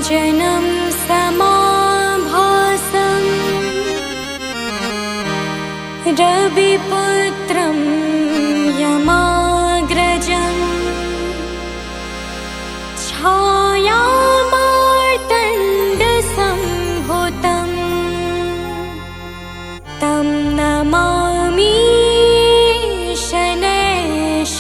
नीलाञ्जनं समाभासं रविपुत्रं यमाग्रजं छायामार्तण्डसम्भूतं तं नमामि शनैश्वरम्।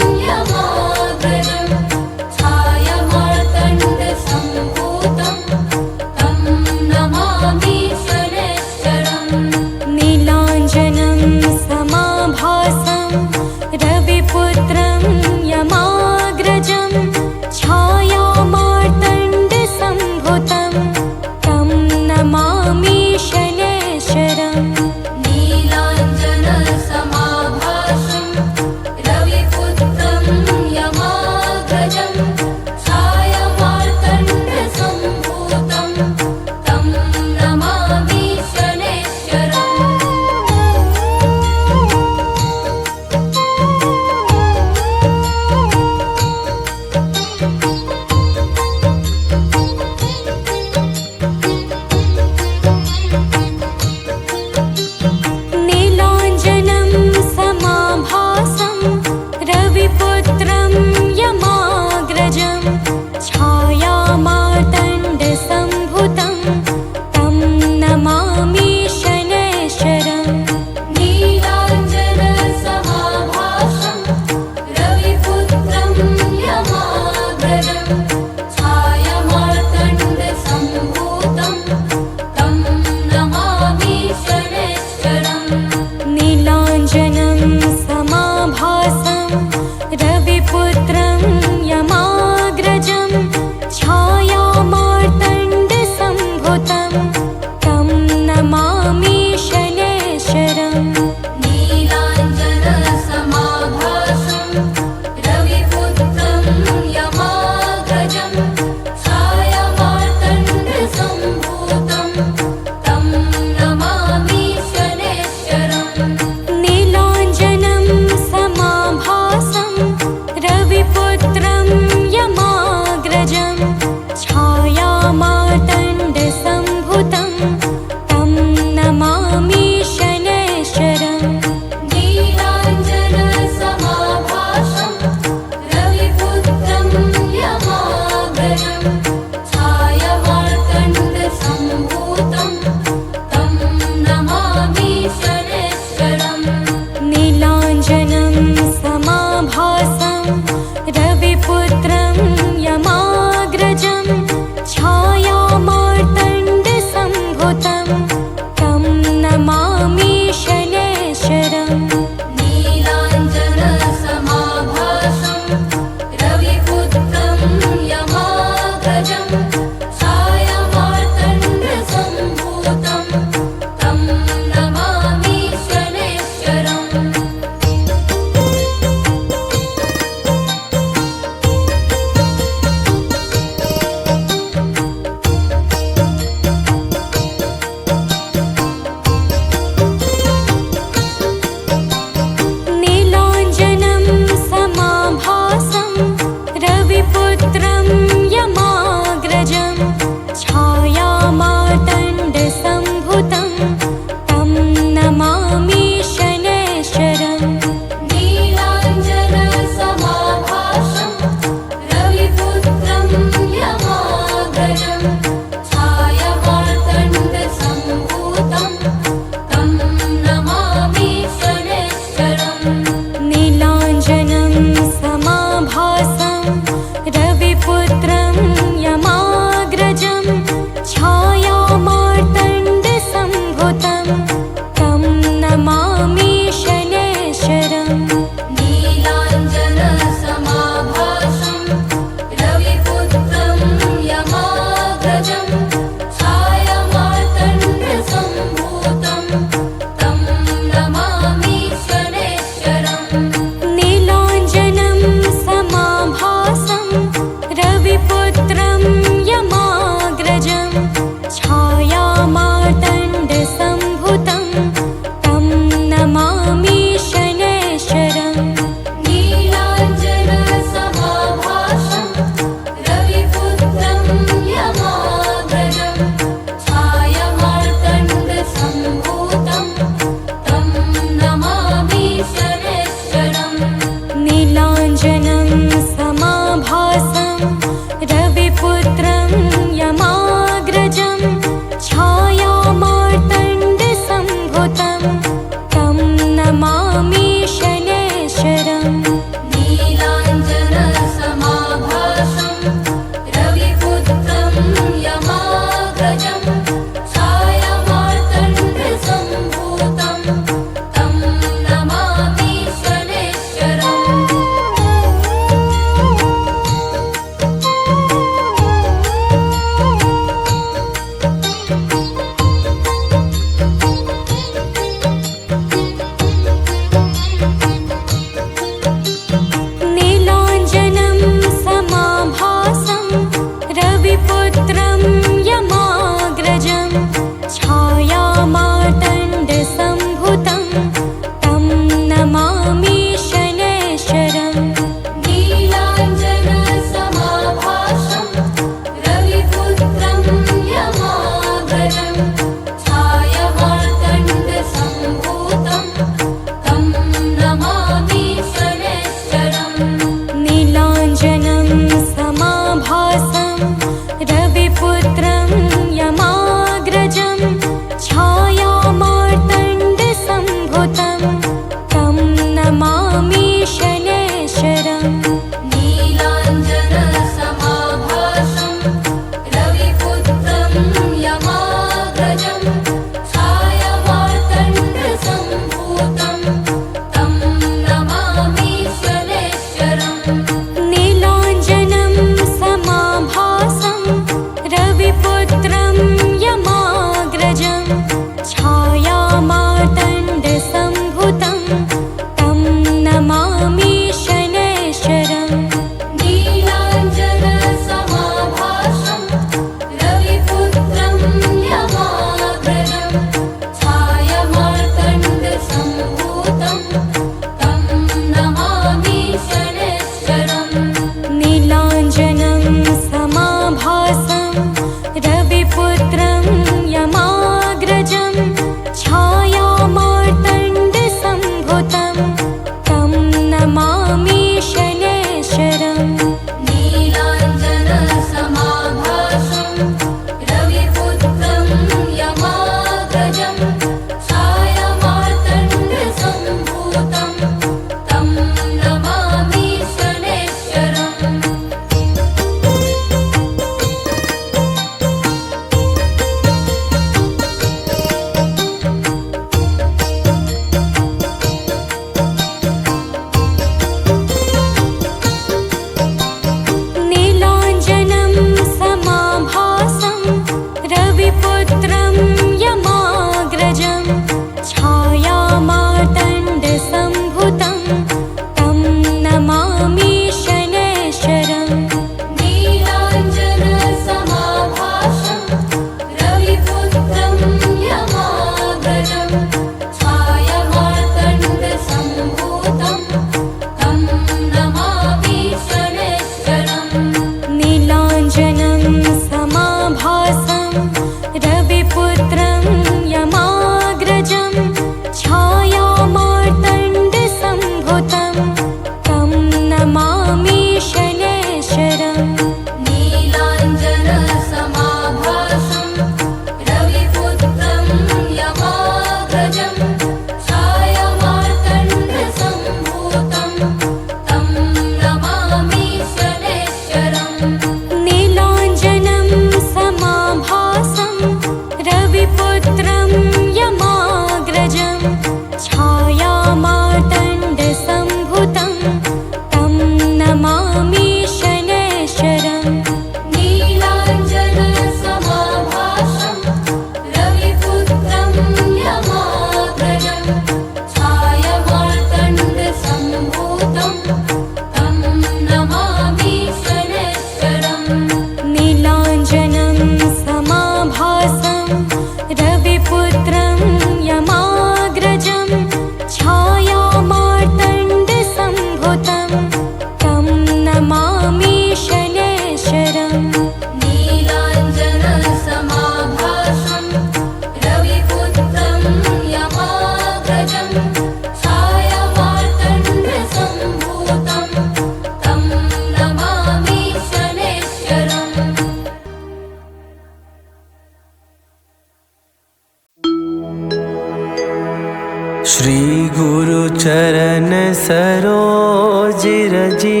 चरण सरोज रजी,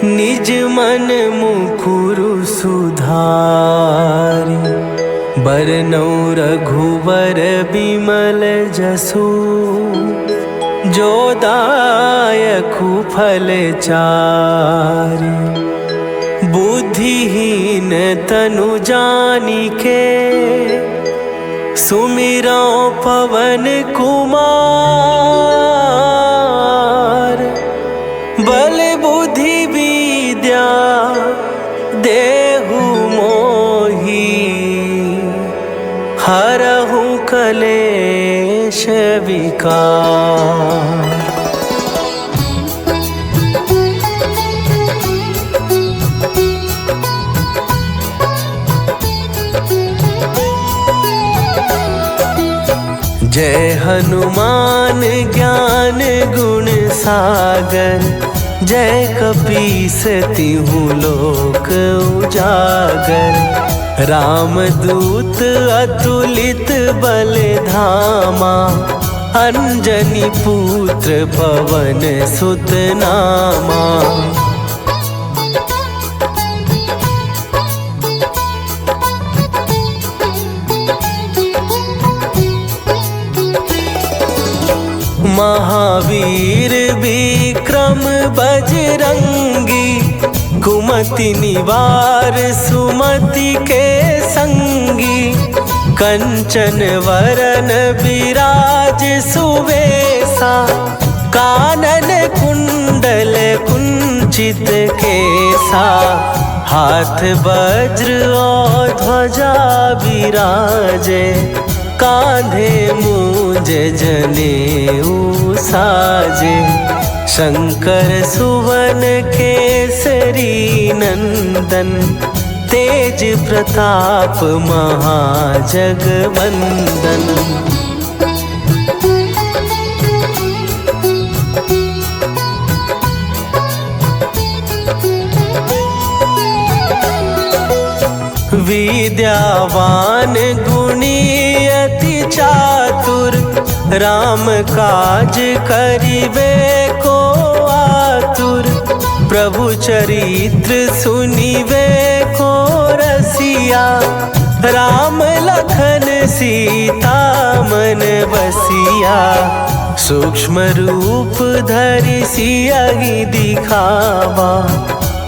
निज मन मुकुरु सुधारि। बरनौ रघुवर बिमल जसु, जो दायकु फल चारि। बुद्धिहीन तनु जानिके, सुमिरौ पवन कुमार। बल बुद्धि विद्या देहु मोहि, हरहु कलेश विकार। जय हनुमान ज्ञान गुण सागर, जय कपीस तिहु लोक उजागर। रामदूत अतुलित बल धामा, अंजनी पुत्र पवन सुत नामा। महावीर विक्रम बजरंगी, कुमति निवार सुमति के संगी। कंचन वरन विराज सुवेशा, कानन कुंडल कुंचित केसा। हाथ वज्र और ध्वजा विराजे, कांधे मूंज जनेऊ साजे। शंकर सुवन केसरी नंदन, तेज प्रताप महाजगवंदन। विद्यावान गुणी अति चातुर, राम काज करिबे को आतुर। प्रभु चरित्र सुनिबे को रसिया, राम लखन सीता मन बसिया। सूक्ष्म रूप धरि सियहि दिखावा,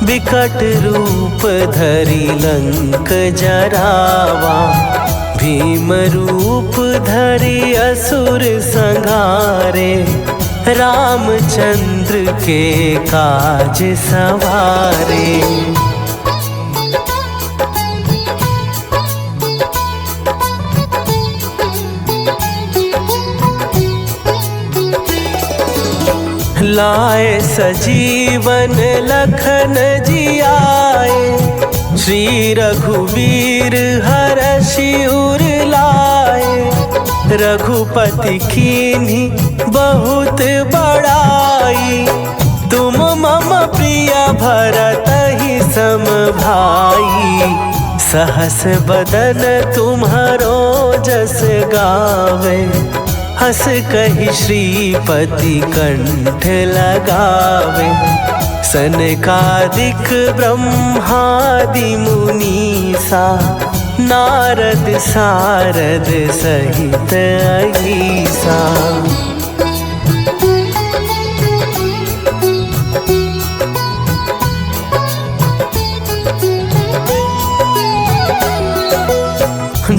विकट रूप धरि लंक जरावा। भीम रूप धरि असुर संहारे, रामचंद्र के काज सवारे। लाए सजीवन लखन जियाए, श्री रघुवीर हरषि उर लाए। रघुपति कीन्ही बहुत बड़ाई, तुम मम प्रिय भरतहि सम भाई। सहस बदन तुम्हरो जस गावे, हस कहि श्रीपति कंठ लगावे। सनकादिक ब्रह्मादि मुनीसा, नारद सारद सहित अहीसा।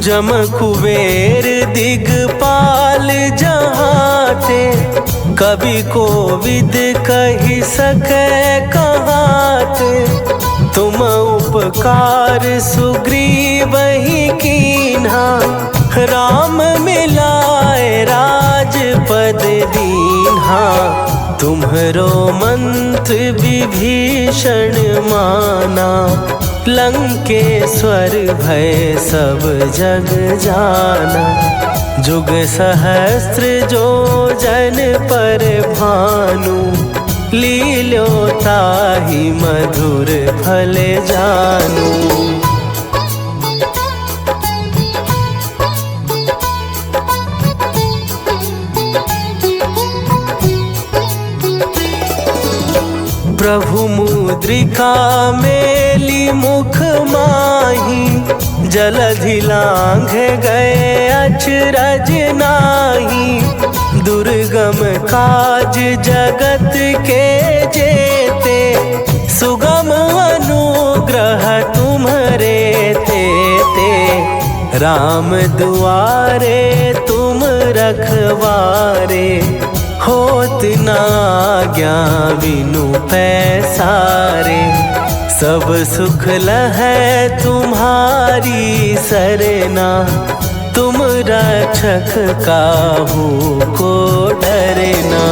जम कुबेर दिगपाल जहाते, कवि कोविद कहि सकै कहाते। तुम उपकार सुग्रीवहि कीन्हा, राम मिलाए राजपद दीन्हा। तुम्हरो मंत्र विभीषण माना, लंकेश्वर भय सब जग जाना। जुग सहस्त्र जो जन पर भानु, लील्यो ताहि मधुर फल जानू। प्रभु मुद्रिका मेली मुख माही, जलधि लांघ गए अचरज नाही। दुर्गम काज जगत के जेते, सुगम अनुग्रह तुम्हरे तेते। राम दुआरे तुम रखवारे, होत ना आज्ञा बिनु पैसारे। सब सुख लहै तुम्हारी सरना, तुम रक्षक काहू को डरना।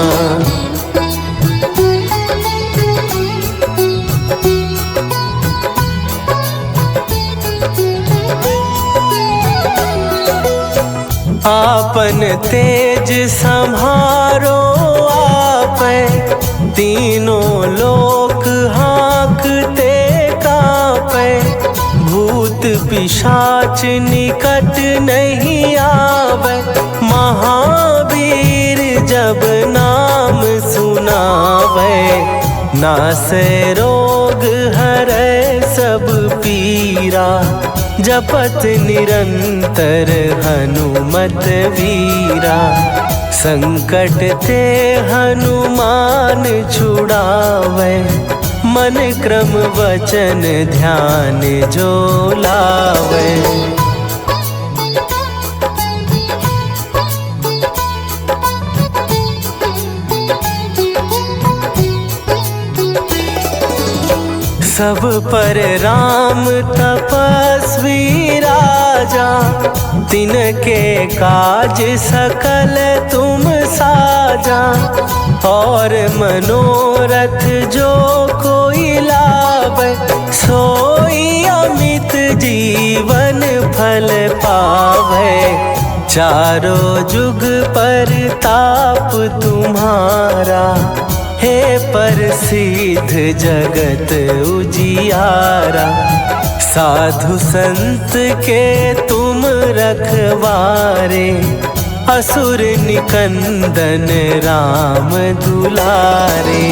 आपन तेज सम्हारो आपै, तीनों लोक हाँकते कांपै। भूत पिशाच निकट नहीं आवे, महावीर जब नाम सुनावे। नासै रोग हरै सब पीरा, जपत निरंतर हनुमत वीरा। संकट ते हनुमान छुड़ावे, मन क्रम वचन ध्यान जो लावे। सब पर राम तपस्वी राजा, तिनके काज सकल तुम साजा। और मनोरथ जो कोई लावे, सोई अमित जीवन फल पावे। चारों जुग पर ताप तुम्हारा, हे प्रसिद्ध जगत उजियारा। साधु संत के तुम रखवारे, असुर निकंदन राम दुलारे।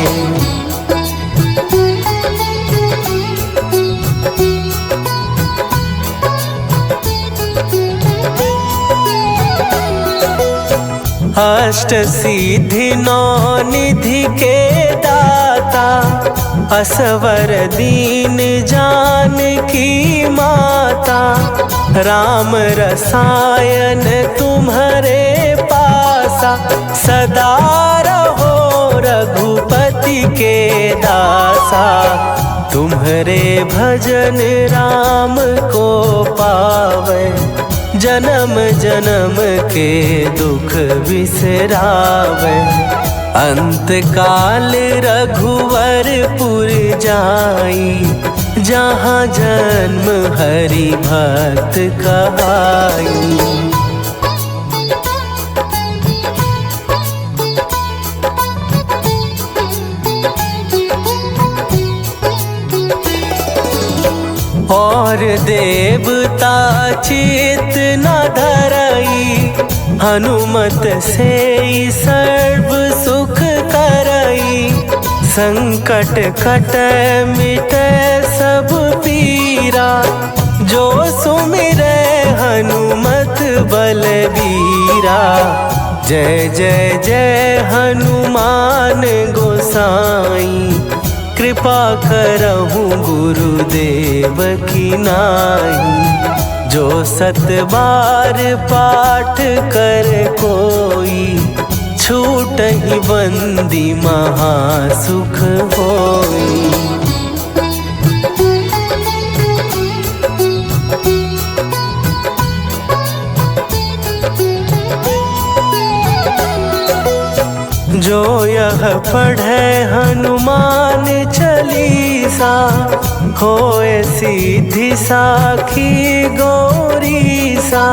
अष्ट सिद्धि नौ निधि के दाता, असवर दीन जानकी माता। राम रसायन तुम्हारे पासा, सदा रहो रघुपति के दासा। तुम्हारे भजन राम को पावे, जन्म जन्म के दुख बिसरावे। अंत काल रघुवरपुर जाई, जहाँ जन्म हरि भक्त कहाई। और देवता चित न धरई, हनुमत से सर्व सुख करई। संकट कट मिटे सब पीरा, जो सुमिरै हनुमत बलबीरा। जय जय जय हनुमान गोसाई, कृपा करहु गुरुदेव की नाई। जो सत बार पाठ कर कोई, छूटहि बंदी महासुख होई। जो यह पढ़े हनुमान चालीसा, होए सीधी साखी गौरीसा।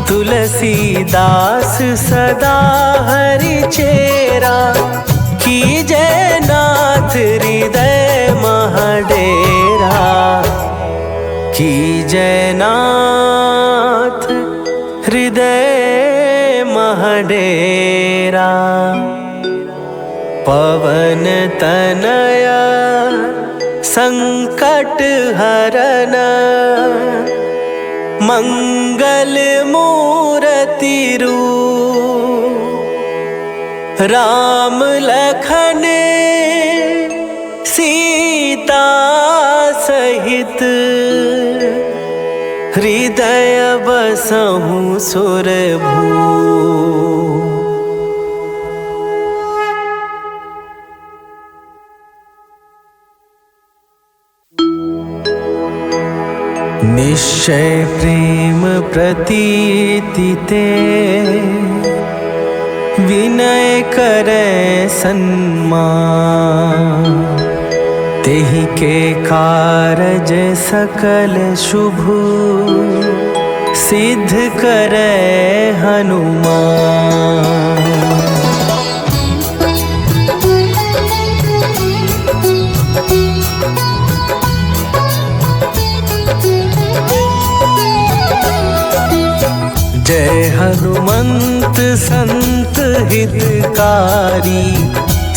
तुलसीदास सदा हरि चेरा, कीजय नाथ हृदय महडेरा। कीजय नाथ हृदय महडेरा। पवन तनया संकट हरन मंगल मूर्ति रूप राम लखन सीता सहित हृदय बसहु सुरभू। निश्चय प्रेम प्रतीति ते विनय करे सन्मान। तेहि के कारज सकल शुभ सिद्ध करे हनुमान। जय हनुमंत संत हितकारी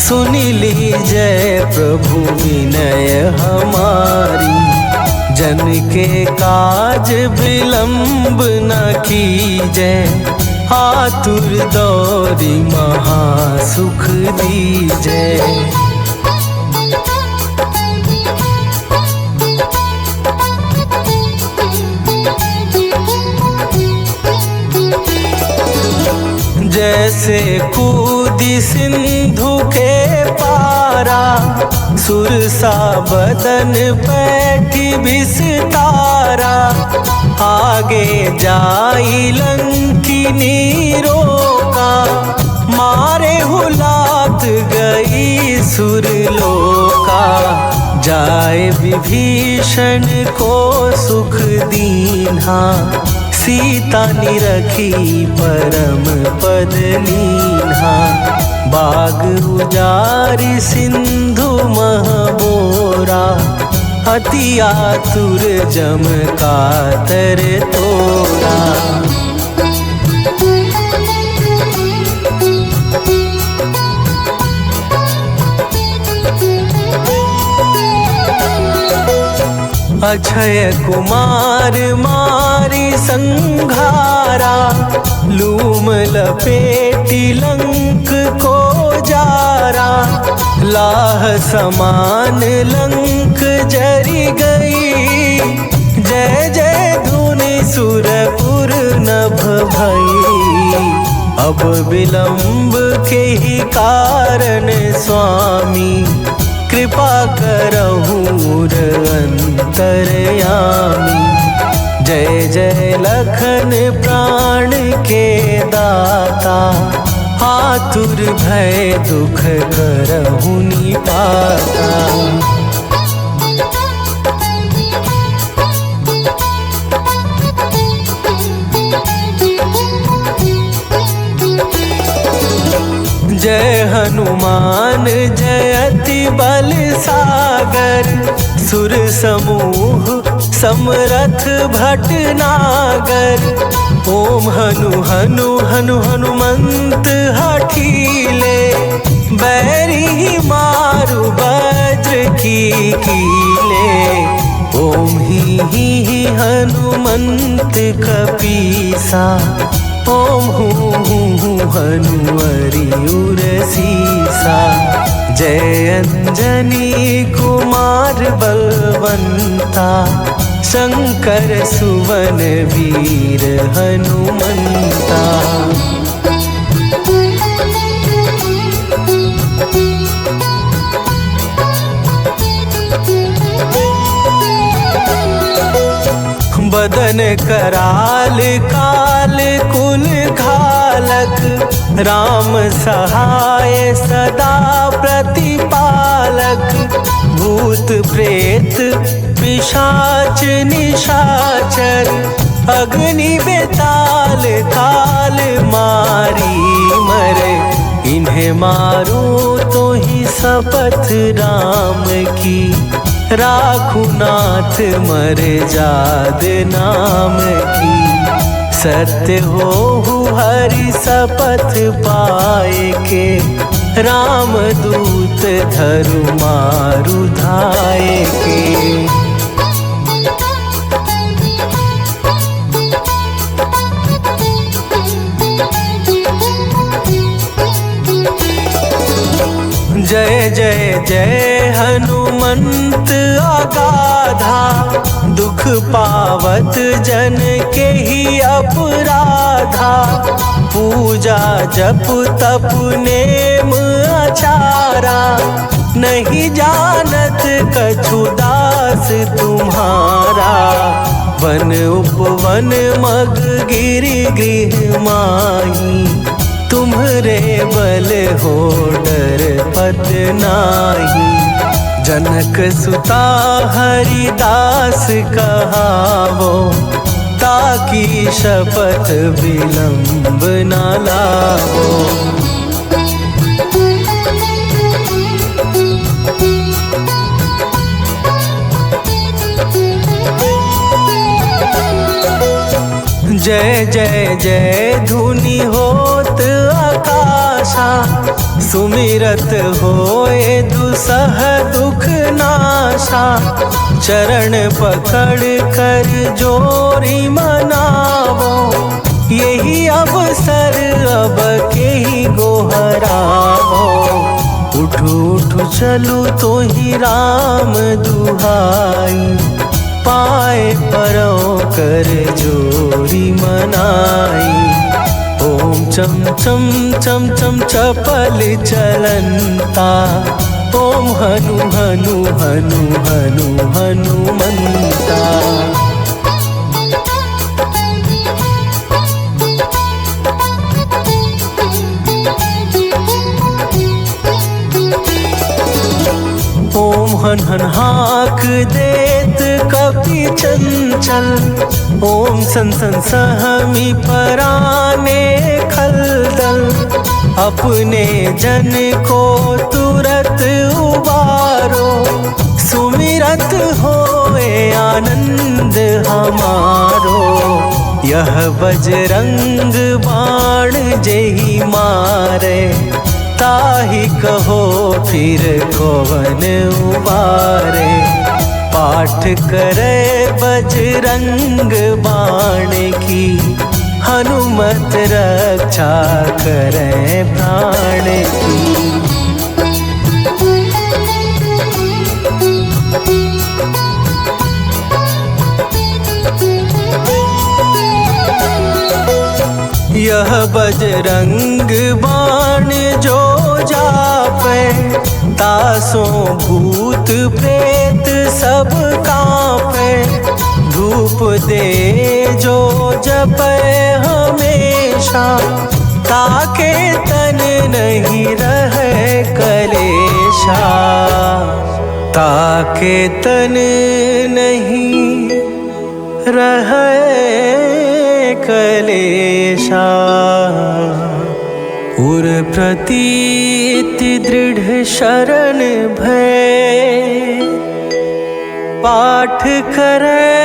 सुनि लीजय प्रभु विनय हमारी। जन के काज विलंब न कीजय आतुर दौरी महासुख दीजय। जैसे कूदी सिंधु के पारा सुरसा बदन पैठी विस्तारा। आगे जाई लंकिनी रोका मारे हुलात गई सुरलोका। जाए विभीषण को सुख दीन्हा सीता निरखी परम पद लीन्हा। बाग उजारि सिंधु महबोरा अति आतुर जम कातर तोरा। अक्षय कुमार मारी संघारा लूम लपेटी लंक को जारा। लाह समान लंक जरी गई जय जय धुनि सुरपुर नभ भई। अब विलंब के ही कारण स्वामी कृपा करहु अंतरयामी। जय जय लखन प्राण के दाता आतुर भय दुख करहु निपाता। जय हनुमान जयति बल सागर। सुर समूह समरथ भटनागर। ओम हनु हनु हनु हनुमंत हठीले बैरी मारु वज्र की कीले। ओम ही हनुमंत कपीसा ओम हूँ हनुमरि उर सीसा। जय अंजनी कुमार बलवंता शंकर सुवन वीर हनुमंता। बदन कराल काल कुल घालक राम सहाय सदा प्रतिपालक। भूत प्रेत पिशाच निशाचर अग्नि बेताल काल मारी मरे। इन्हें मारो तो ही शपथ राम की राखू नाथ मर जाद नाम की। सत्य हो हरि शपथ पाए के राम दूत धरु मारु धाय के। जय जय जय हनुमंत अगाधा, दुख पावत जन के ही अपराधा। पूजा जप तप नेम आचारा, नहीं जानत कछु दास तुम्हारा। वन उपवन मग गिरि गृह माही, तुम्हरे बल हो डर पत नाही। जनक सुता हरिदास कहावो, ताकि शपथ विलंब न लावो। जय जय जय धुनि होत आकाशा, सुमिरत होए दुसह दुख नाशा। चरण पकड़ कर जोरी मनावो, यही अवसर अब के ही गोहरावो। उठू उठू चलू तो ही राम दुहाई, पाए परों कर जोरी मनाई। ओम चम चम चम चम चपल चलंता, ओम हनु हनु हनु हनु हनुमंता। ओम हन हन हाक देत कपि चंचल, ओम सन सन सहमी पराने खलदल। अपने जन को तुरत उबारो, सुमिरत होए आनंद हमारो। यह बजरंग बाण जेहि मारे, ताहि कहो फिर कौन उबारे। पाठ करे बजरंग बाण की, हनुमत रक्षा करे प्राण की। यह बजरंग बाण जो जापे, तासों भूत प्रेत सब कांपे। धूप दे जो जपे हमेशा, ताके तन नहीं रहे कलेशा। ताके तन नहीं रहे कलेशा। उर प्रतीति दृढ़ शरण भय, पाठ करे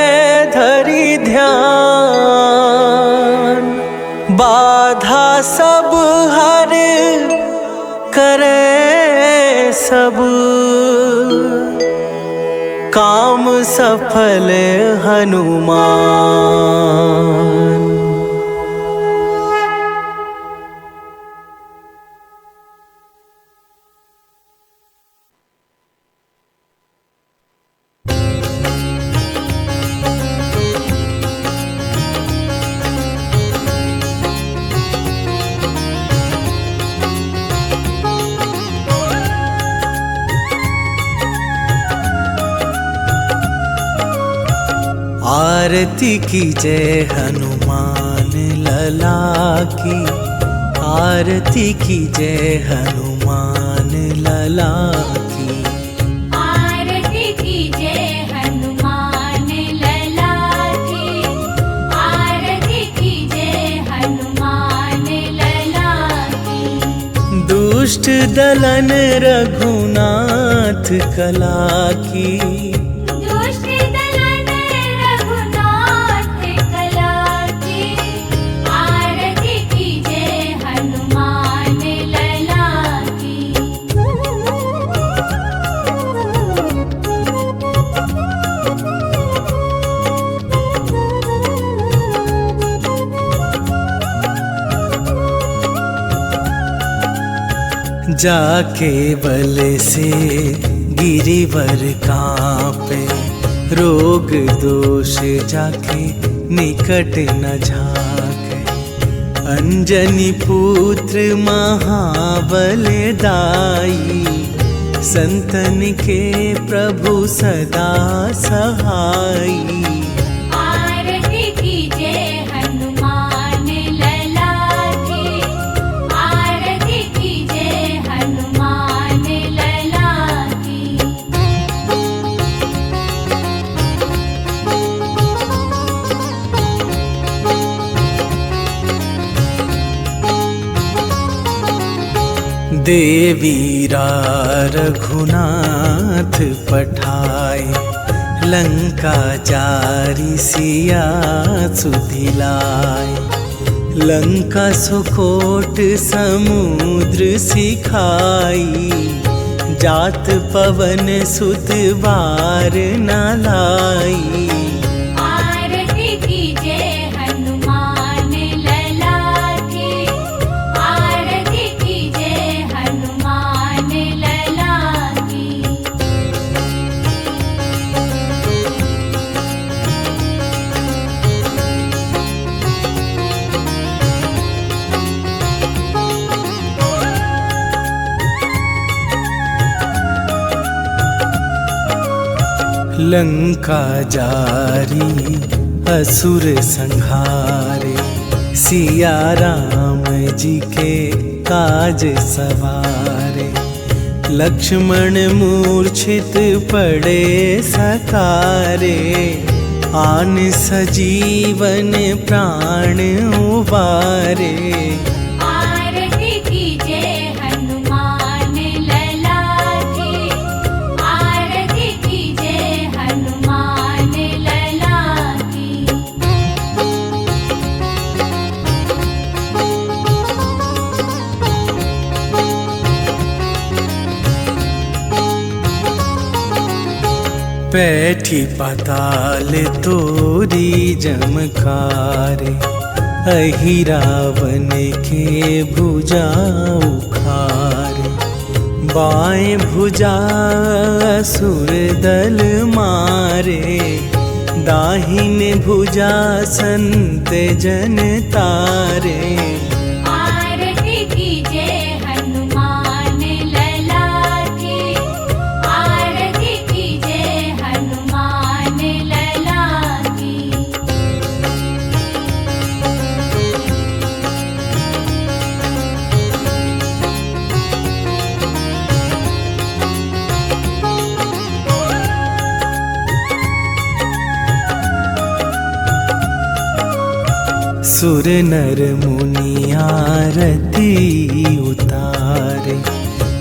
धरि ध्यान। बाधा सब हर करे सब, काम सफल हनुमान। आरती की जय हनुमान लला की, आरती की जय हनुमान लला की। आरती की जय हनुमान लला की, आरती की जय हनुमान लला की। दुष्ट दलन रघुनाथ कला की, आरती की जय हनुमान लला की। जाके बल से गिरिवर कांपे, रोग दोष जाके निकट न झाके। अंजनी पुत्र महाबलदाई, संतन के प्रभु सदा सहाई। आरती कीजे हनुमान लला की, आरती कीजे हनुमान लला की। देवीरा रघुनाथ पठाए, लंका जारी सिया सुधिलाए। लंका सुकोट समुद्र सिखाई, जात पवन सुत बार न लाई। आरती कीजे हनुमान लला की, आरती कीजे हनुमान लला की। लंका जारी असुर संहारे, सिया राम जी के काज सवारे। लक्ष्मण मूर्छित पड़े सकारे, आन सजीवन प्राण उबारे। आरती कीजे हनुमान लला की, आरती कीजे हनुमान लला की। बैठी पाताल तोरी जमकारे, अहि रावण के भुजा उखारे। बाएं भुजा असुर दल मारे, दाहिन भुजा संत जन तारे। आरती कीजे हनुमान लला की, आरती कीजे हनुमान लला की। सुर नर मुनि आरती उतारे,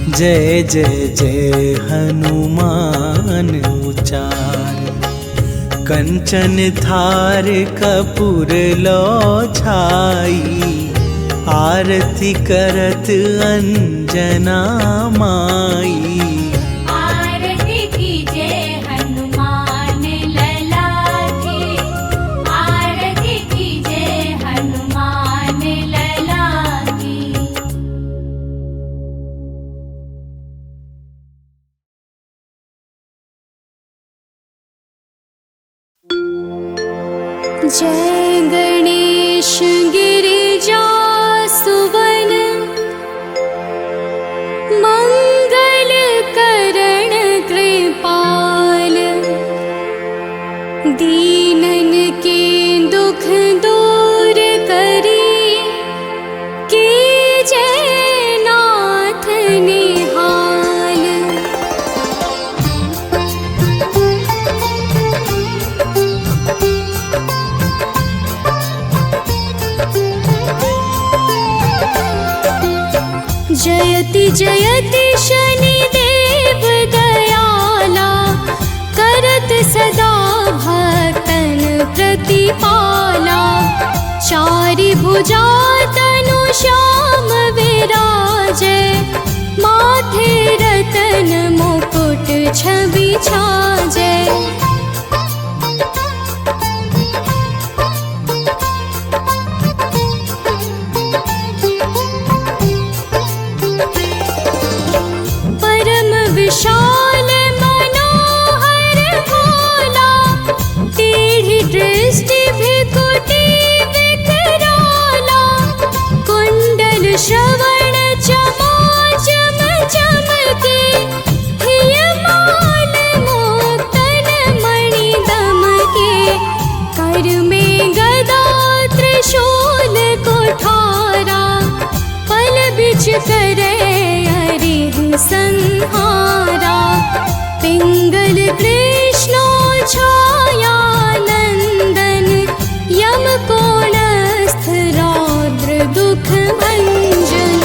जय जय जय हनुमान उचारे। कंचन थार कपूर लो छाई, आरती करत अंजना माई। आरती कीजे हनुमान लला की, आरती कीजे हनुमान लला की। जय गणेश गिरिजा सुवन, मंगल करण कृपाल। दीनन के दुख दूर करी, कीजय नाथ निहाल। जयति जयति शनिदेव दयाला, करत सदा भक्तन प्रतिपाला। चारि भुजा तनु श्याम विराजे, माथे रतन मुकुट छवि छाजे। संहारा। पिंगल कृष्णो छायानंदन, यम कोणस्थ रौद्र दुख भंजन।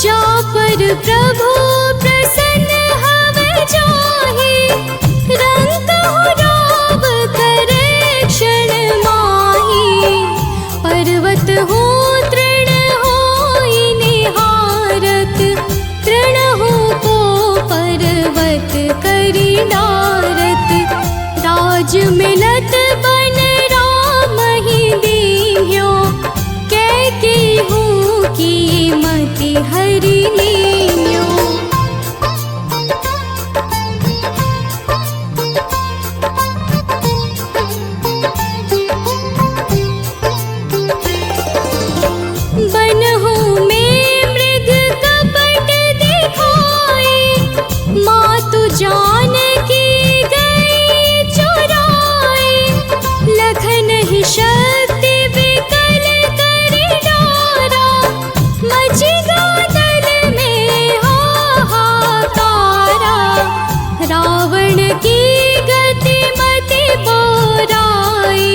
जा पर प्रभु प्रसन्न हव जाहि, रंग राव करे क्षण माहि। पर्वत हो तृण होई निहारत, तृण हो को पर्वत करि डारत। राज मिलत बन राम ही दीन्यो, कैकेयी हूँ की मति हरि लीन्यो। बनहु में मृग कपट दिखाए, मातु जानकी गई चुराए। लखन ही शक्ति विकल करि डारा, मचि गादल में हाहाकारा। रावण की गति मति बोराई,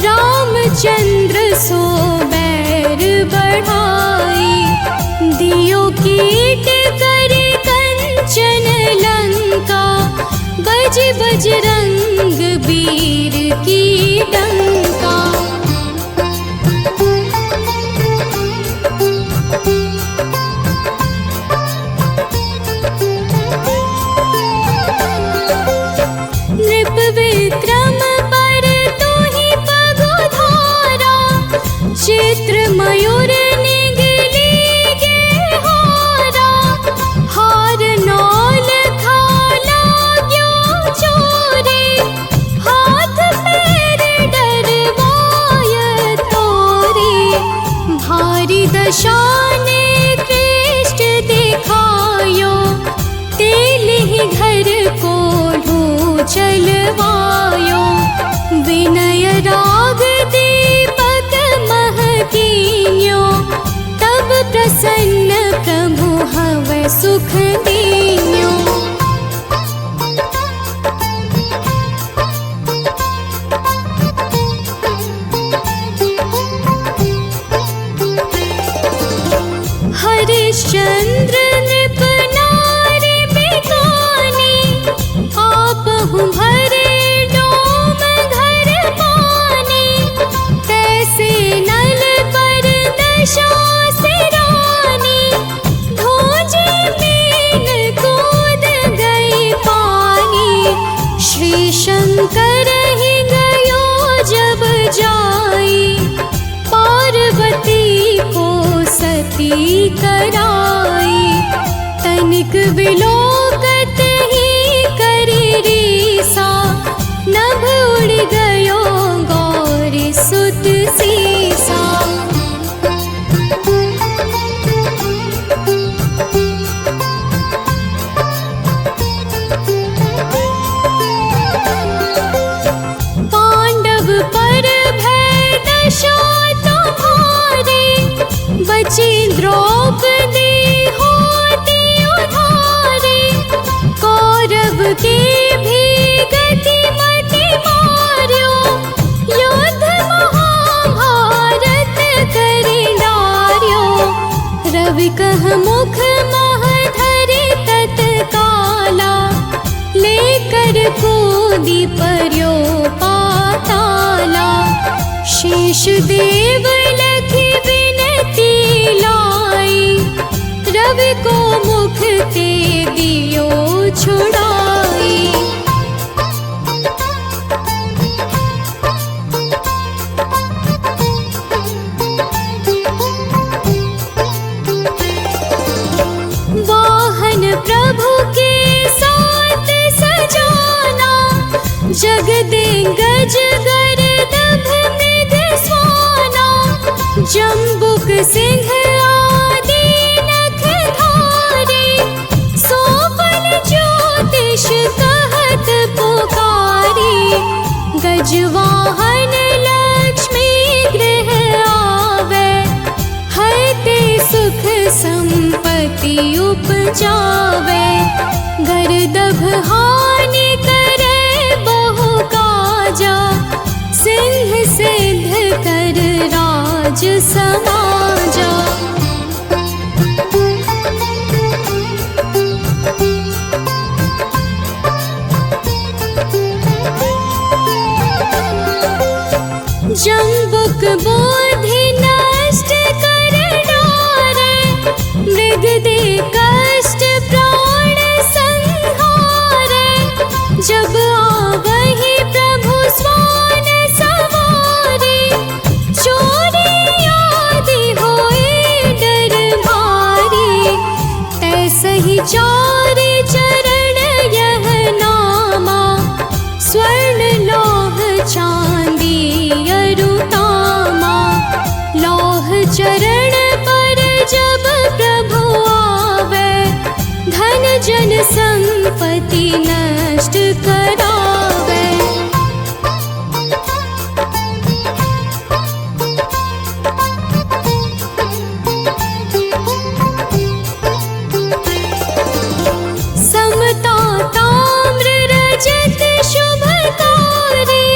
रामचंद्र सो बैर बढ़ाई। दियो कीट करि कंचन लंका, बज बजरंग वीर की डंका। नृप विक्रम पर तुहि पगुधारा, चित्र मयूर निगली गे हारा। हार नौल खाला ग्यो चोरी, हाथ पैर डरवाय तोरी। भारी दशाने कृष्ट दिखायो, तेलिहि घर को चलवायो। विनय राग दीपक महकीन्यो, तब प्रसन्न प्रभु हव सुख दीन्यो। हरिश्चंद्र नृप नारी बिकानी, आपहु भरे डोम घर पानी। तैसे नल पर दशा सिरानी, धोजे मीन कूद गई पानी। श्री शंकर ही गयो जब जाई, पार्वती को सती कराई। तनिक विलोकत ही करि रीसा, नभ उड़ गयो गौरी सुत सीसा। पांडव पर भय दशा तुम्हारी, बची द्रौपदी होती उधारी। कौरव की भी गति मति मार्यो, युद्ध महाभारत करि डार्यो। रवि कह मुख मह धरि तत्काला, लेकर कूदी पर्यो पाताला। शेष देव लखि विनती लाई, रवि को मुख ते दियो छुड़ाई। वाहन प्रभु के साथ सजाना, जग दे गज गर्दभ मृग स्वाना। सिंह आदि नखधारी, सोपन ज्योतिष कहत पुकारी। गजवाहन लक्ष्मी गृह आवे, हरते सुख संपत्ति उपजावे। गर्दभ हानि करे बहु काजा, सिंह सिद्ध कर राज समाजा। जम्बुक बोधि नष्ट कर डारे, मृग दे कष्ट प्राण संहारे। जब आवहि प्रभु स्वान सवारी, चोरी आदि होए डर भारी। तैसहि चारि चरण यह नामा, स्वर्ण लोह चांदी अरुतामा। लौह चरण पर जब प्रभु आवे, धन जन संपत्ति नष्ट करावे। समता ताम्र रजत शुभकारी,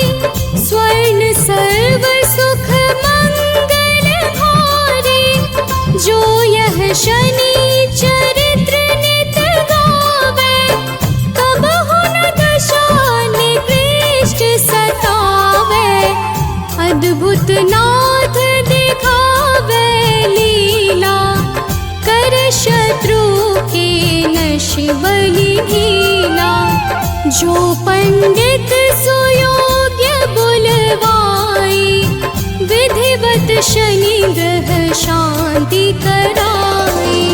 स्वर्ण सर्व सुख मंगल भारी। जो यह शनि चरित्र नित गावे, कबहु न दशा निकृष्ट सतावे। अद्भुत नाथ दिखावे लीला, कर शत्रु के नश बलि ढीला। जो पंडित सुयोग्य बुलवाई, विधिवत शनि ग्रह शांति कराई।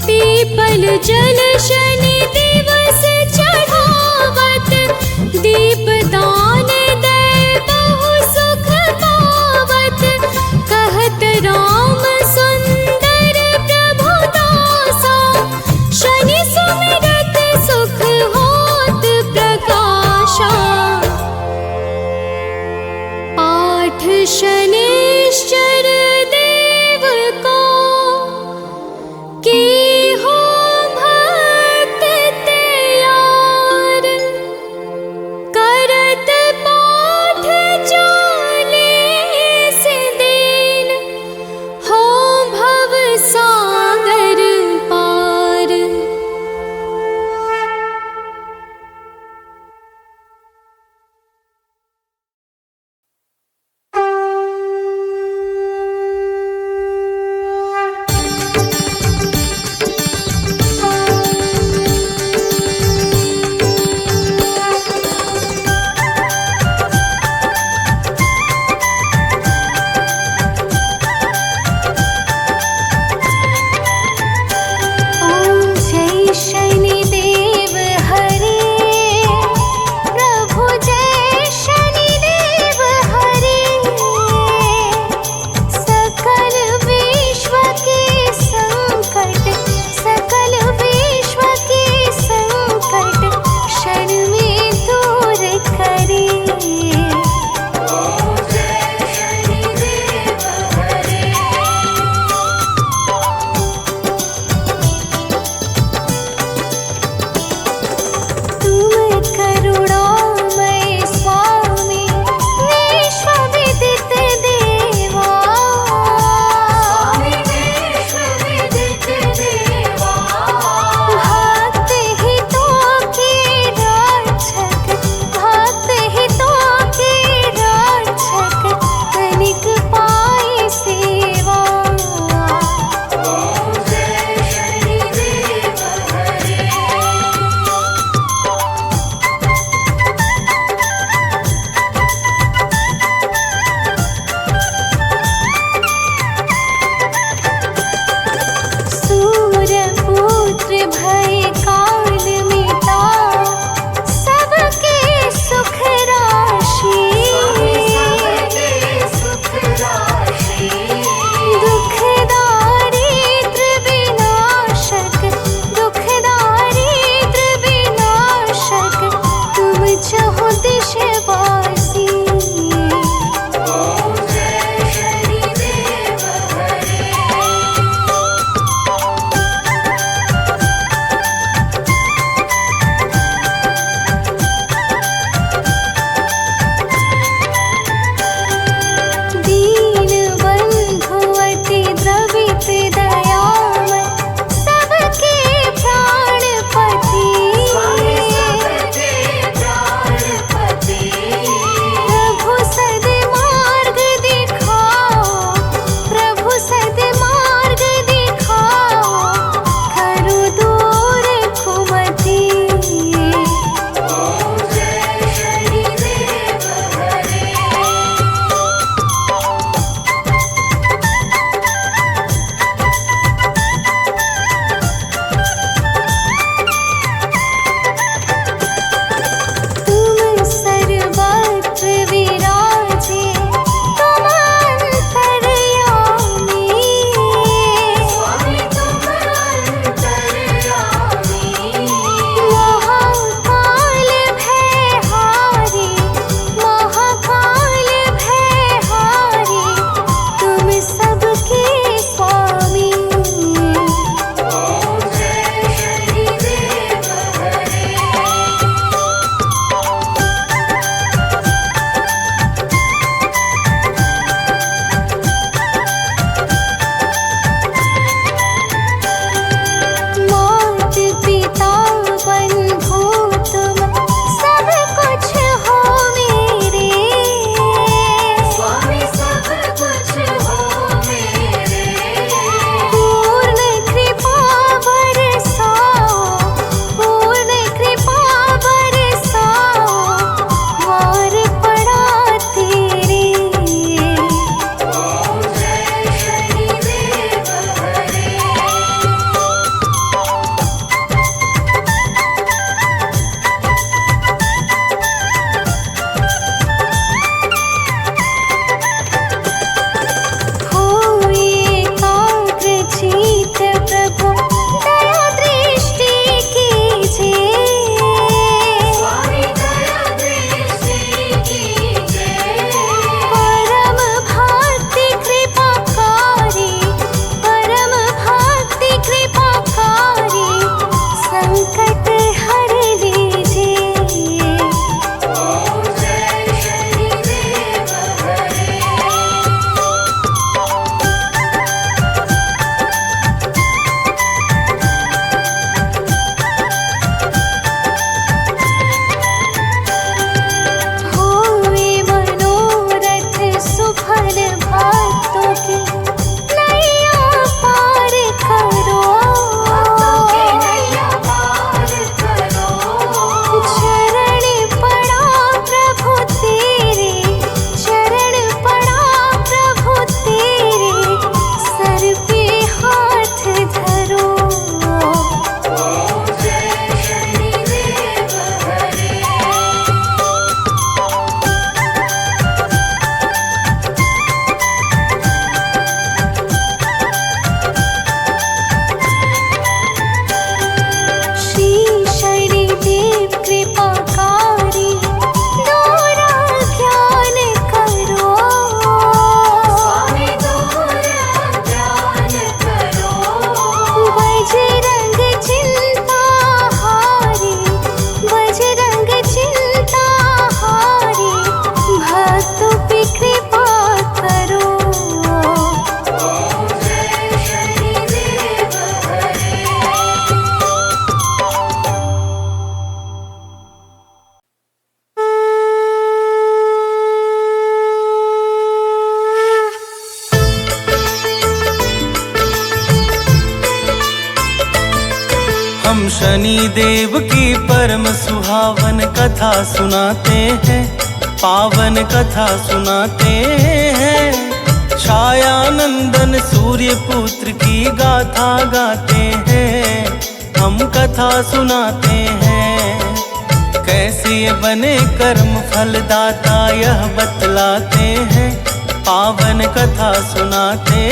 पीपल जल शनि दिवस चढ़ावत, दीप दान दे बहु सुख पावत। कहत राम सुंदर प्रभु दासा, शनि सुमिरत सुख होत प्रकाशा। पाठ शनिश्चर देव को, की हो भय हम शनि देव की परम सुहावन कथा सुनाते हैं, पावन कथा सुनाते हैं। छाया नंदन सूर्य पुत्र की गाथा गाते हैं, हम कथा सुनाते हैं। कैसे बने कर्म फलदाता यह बतलाते हैं, पावन कथा सुनाते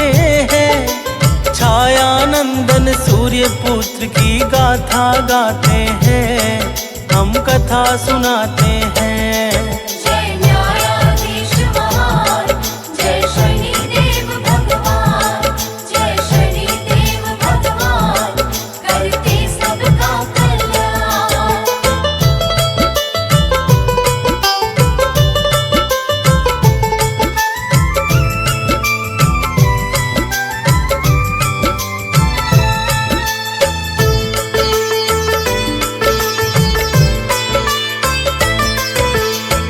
हैं। छाया नंदन सूर्य पुत्र की गाथा गाते हैं, हम कथा सुनाते हैं। जय न्यायाधीश महान, जय शनिदेव भगवान, जय शनिदेव भगवान, करते सबका कल्याण।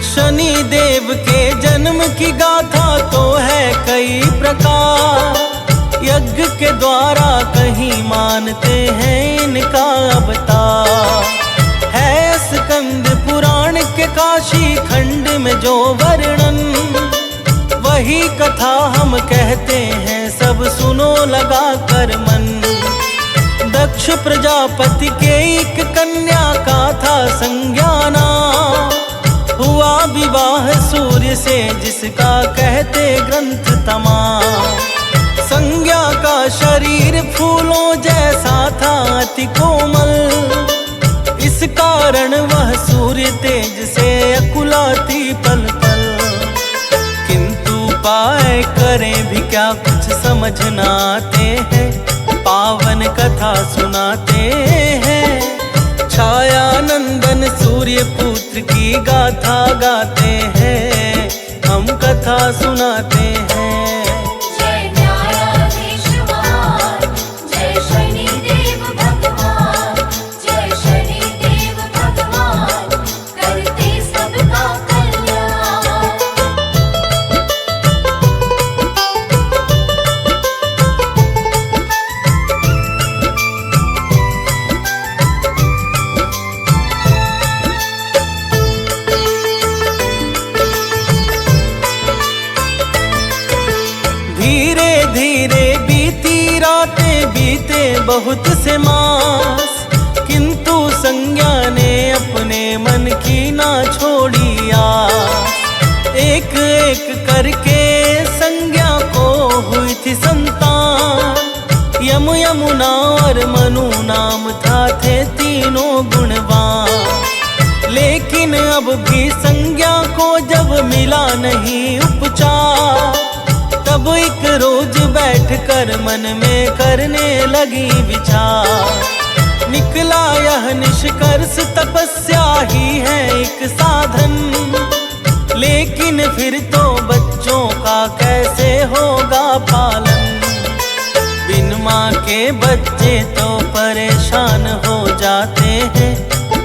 शनि देव के जन्म की गाथा तो है कई प्रकार, यज्ञ के द्वारा कहीं मानते हैं इनका अवतार। है स्कंद पुराण के काशी खंड में जो वर्णन, वही कथा हम कहते हैं सब सुनो लगा कर मन। दक्ष प्रजापति के एक कन्या का था संज्ञाना, हुआ विवाह सूर्य से जिसका कहते ग्रंथ तमाम। संज्ञा का शरीर फूलों जैसा था अति कोमल, इस कारण वह सूर्य तेज से अकुलाती पल पल। किंतु उपाय करें भी क्या कुछ समझ न आते हैं, पावन कथा सुनाते हैं। छाया नंदन सूर्य पुत्र की गाथा गाते हैं, हम कथा सुनाते हैं। जय न्यायाधीश महान, जय शनिदेव भगवान, जय शनिदेव भगवान, करते सबका कल्याण। धीरे धीरे बीती रातें बीते बहुत से मास, किंतु संज्ञा ने अपने मन की ना छोड़ी आस। एक एक करके संज्ञा को हुई थी संतान, यम यमुना और मनु नाम था थे तीनों गुणवान। लेकिन अब भी संज्ञा को जब मिला नहीं उपचार, तब एक रोज बैठकर मन में करने लगी विचार। निकला यह निष्कर्ष तपस्या ही है एक साधन, लेकिन फिर तो बच्चों का कैसे होगा पालन। बिन माँ के बच्चे तो परेशान हो जाते हैं,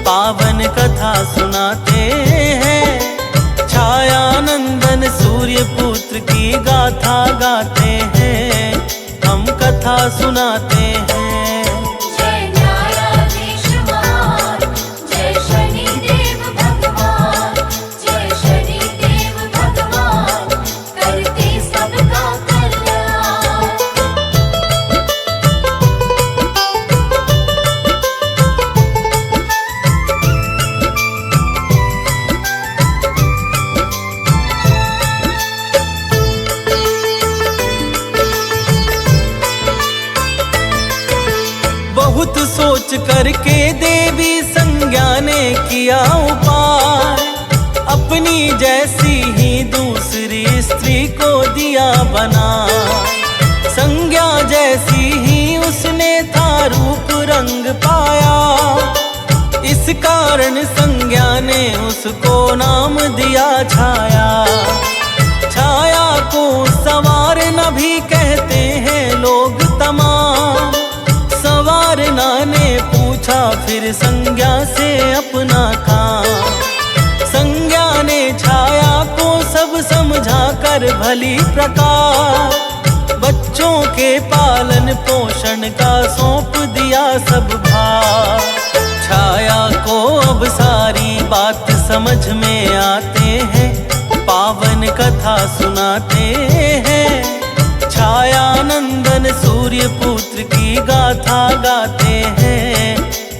पावन कथा सुनाते हैं। छाया नंदन सूर्य पुत्र की गाथा गाते हैं, हम कथा सुनाते हैं। जय न्यायाधीश महान, जय शनिदेव भगवान, जय शनिदेव भगवान, करते सबका कल्याण। बहुत सोच करके देवी संज्ञा ने किया उपाय, अपनी जैसी ही दूसरी स्त्री को दिया बना। संज्ञा जैसी ही उसने था रूप रंग पाया, इस कारण संज्ञा ने उसको नाम दिया छाया। छाया को संवारना भी कहते हैं लोग तमाम। संवारना ने पूछा फिर संज्ञा से अपना काम। संज्ञा ने छाया को सब समझा कर भली प्रकार, बच्चों बच्चों के पालन पोषण का सौंप दिया सब भार। छाया को अब सारी बात समझ में आते हैं, पावन कथा सुनाते हैं। छाया नंदन सूर्य पुत्र की गाथा गाते हैं,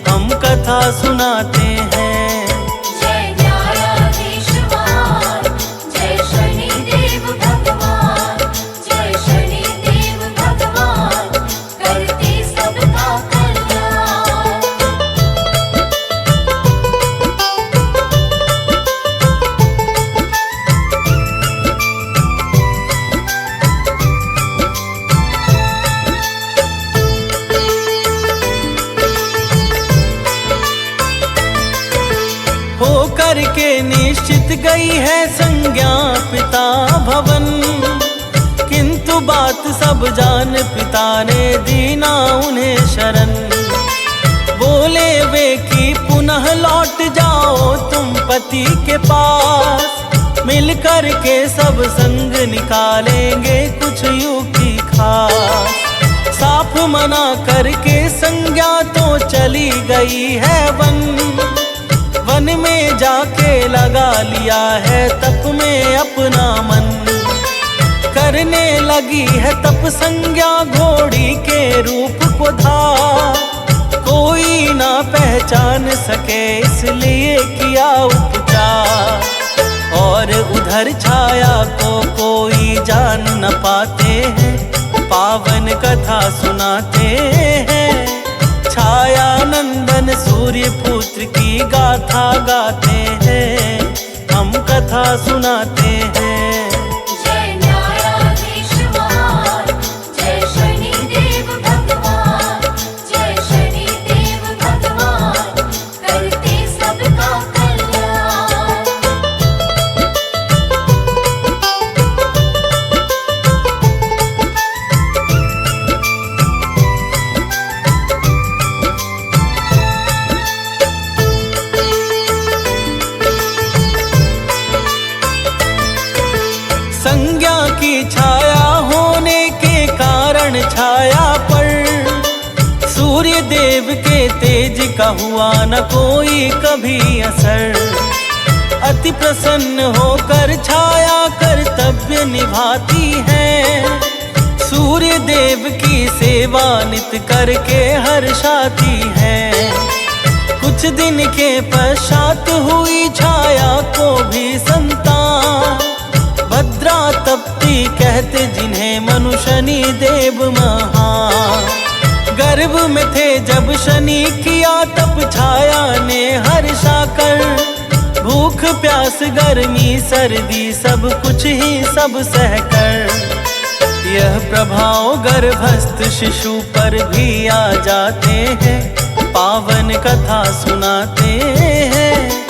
हम कथा सुनाते हैं। जय न्यायाधीश महान, जय शनिदेव भगवान, जय शनिदेव भगवान, करते सबका कल्याण। होकर के निश्चित गई है संज्ञा पिता भवन, किंतु बात सब जान पिता ने दीना उन्हें शरण। बोले वे कि पुनः लौट जाओ तुम पति के पास, मिलकर के सब संग निकालेंगे कुछ युक्ति खास। साफ मना करके संज्ञा तो चली गई है वन, वन में जाके लगा लिया है तप में अपना मन। करने लगी है तप संज्ञा घोड़ी के रूप को धार, कोई ना पहचान सके इसलिए किया उपचार। और उधर छाया को कोई जान न पाते हैं, पावन कथा सुनाते हैं। छाया नंदन सूर्य पुत्र की गाथा गाते हैं, हम कथा सुनाते हैं। जय न्यायाधीश महान, जय शनिदेव भगवान, जय शनिदेव भगवान, करते सबका कल्याण। संज्ञा की छाया होने के कारण छाया पर सूर्य देव के तेज का हुआ न कोई कभी असर। अति प्रसन्न होकर छाया कर्तव्य निभाती है, सूर्य देव की सेवा नित करके हर्षाती है। कुछ दिन के पश्चात हुई छाया को भी संतान, भद्रा तप्ती कहते जिन्हें मनु शनि देव महान। गर्भ में थे जब शनि किया तप छाया ने हर्षा कर, भूख प्यास गर्मी सर्दी सब कुछ ही सब सहकर। यह प्रभाव गर्भस्थ शिशु पर भी आ जाते हैं, पावन कथा सुनाते हैं।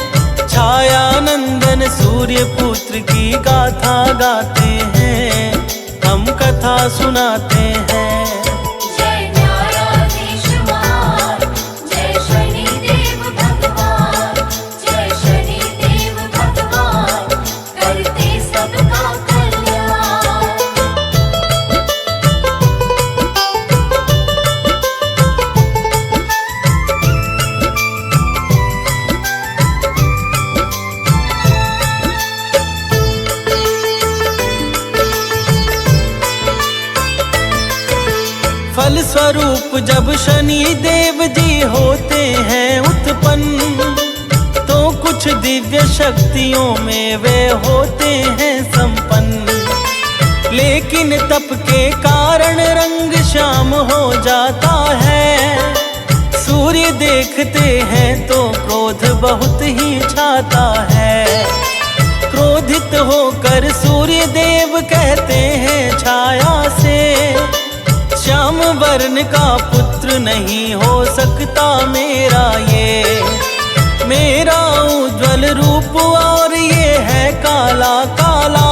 छाया नंदन सूर्य पुत्र की गाथा गाते हैं, हम कथा सुनाते हैं। जय न्यायाधीश महान, जय शनिदेव भगवान, जय शनिदेव भगवान, करते सबका कल्याण। फल स्वरूप जब शनि देव जी होते हैं उत्पन्न, तो कुछ दिव्य शक्तियों में वे होते हैं संपन्न। लेकिन तप के कारण रंग श्याम हो जाता है, सूर्य देखते हैं तो क्रोध बहुत ही छाता है। क्रोधित होकर सूर्य देव कहते हैं छाया से, श्याम वर्ण का पुत्र नहीं हो सकता मेरा ये। मेरा उज्ज्वल रूप और ये है काला काला,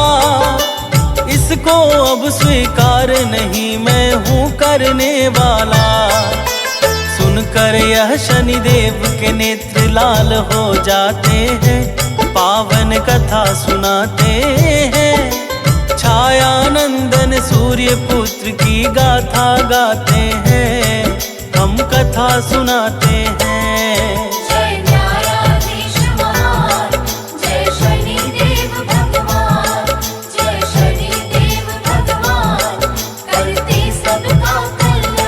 इसको अब स्वीकार नहीं मैं हूँ करने वाला। सुनकर यह शनिदेव के नेत्र लाल हो जाते हैं, पावन कथा सुनाते हैं। छायानंदन सूर्य पुत्र की गाथा गाते हैं, हम कथा सुनाते हैं। जय न्यायाधीश महान, जय शनिदेव भगवान, जय शनिदेव भगवान, करते सबका कल्याण।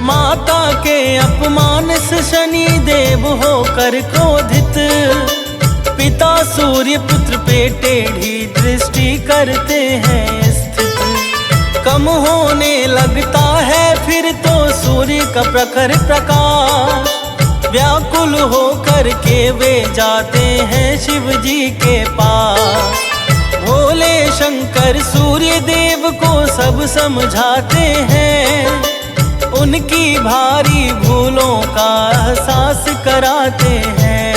माता के अपमान से शनि देव होकर क्रोधित, पिता सूर्य पुत्र पे टेढ़ी दृष्टि करते हैं स्थित। कम होने लगता है फिर तो सूर्य का प्रखर प्रकाश, व्याकुल होकर के वे जाते हैं शिव जी के पास। भोले शंकर सूर्य देव को सब समझाते हैं, उनकी भारी भूलों का एहसास कराते हैं।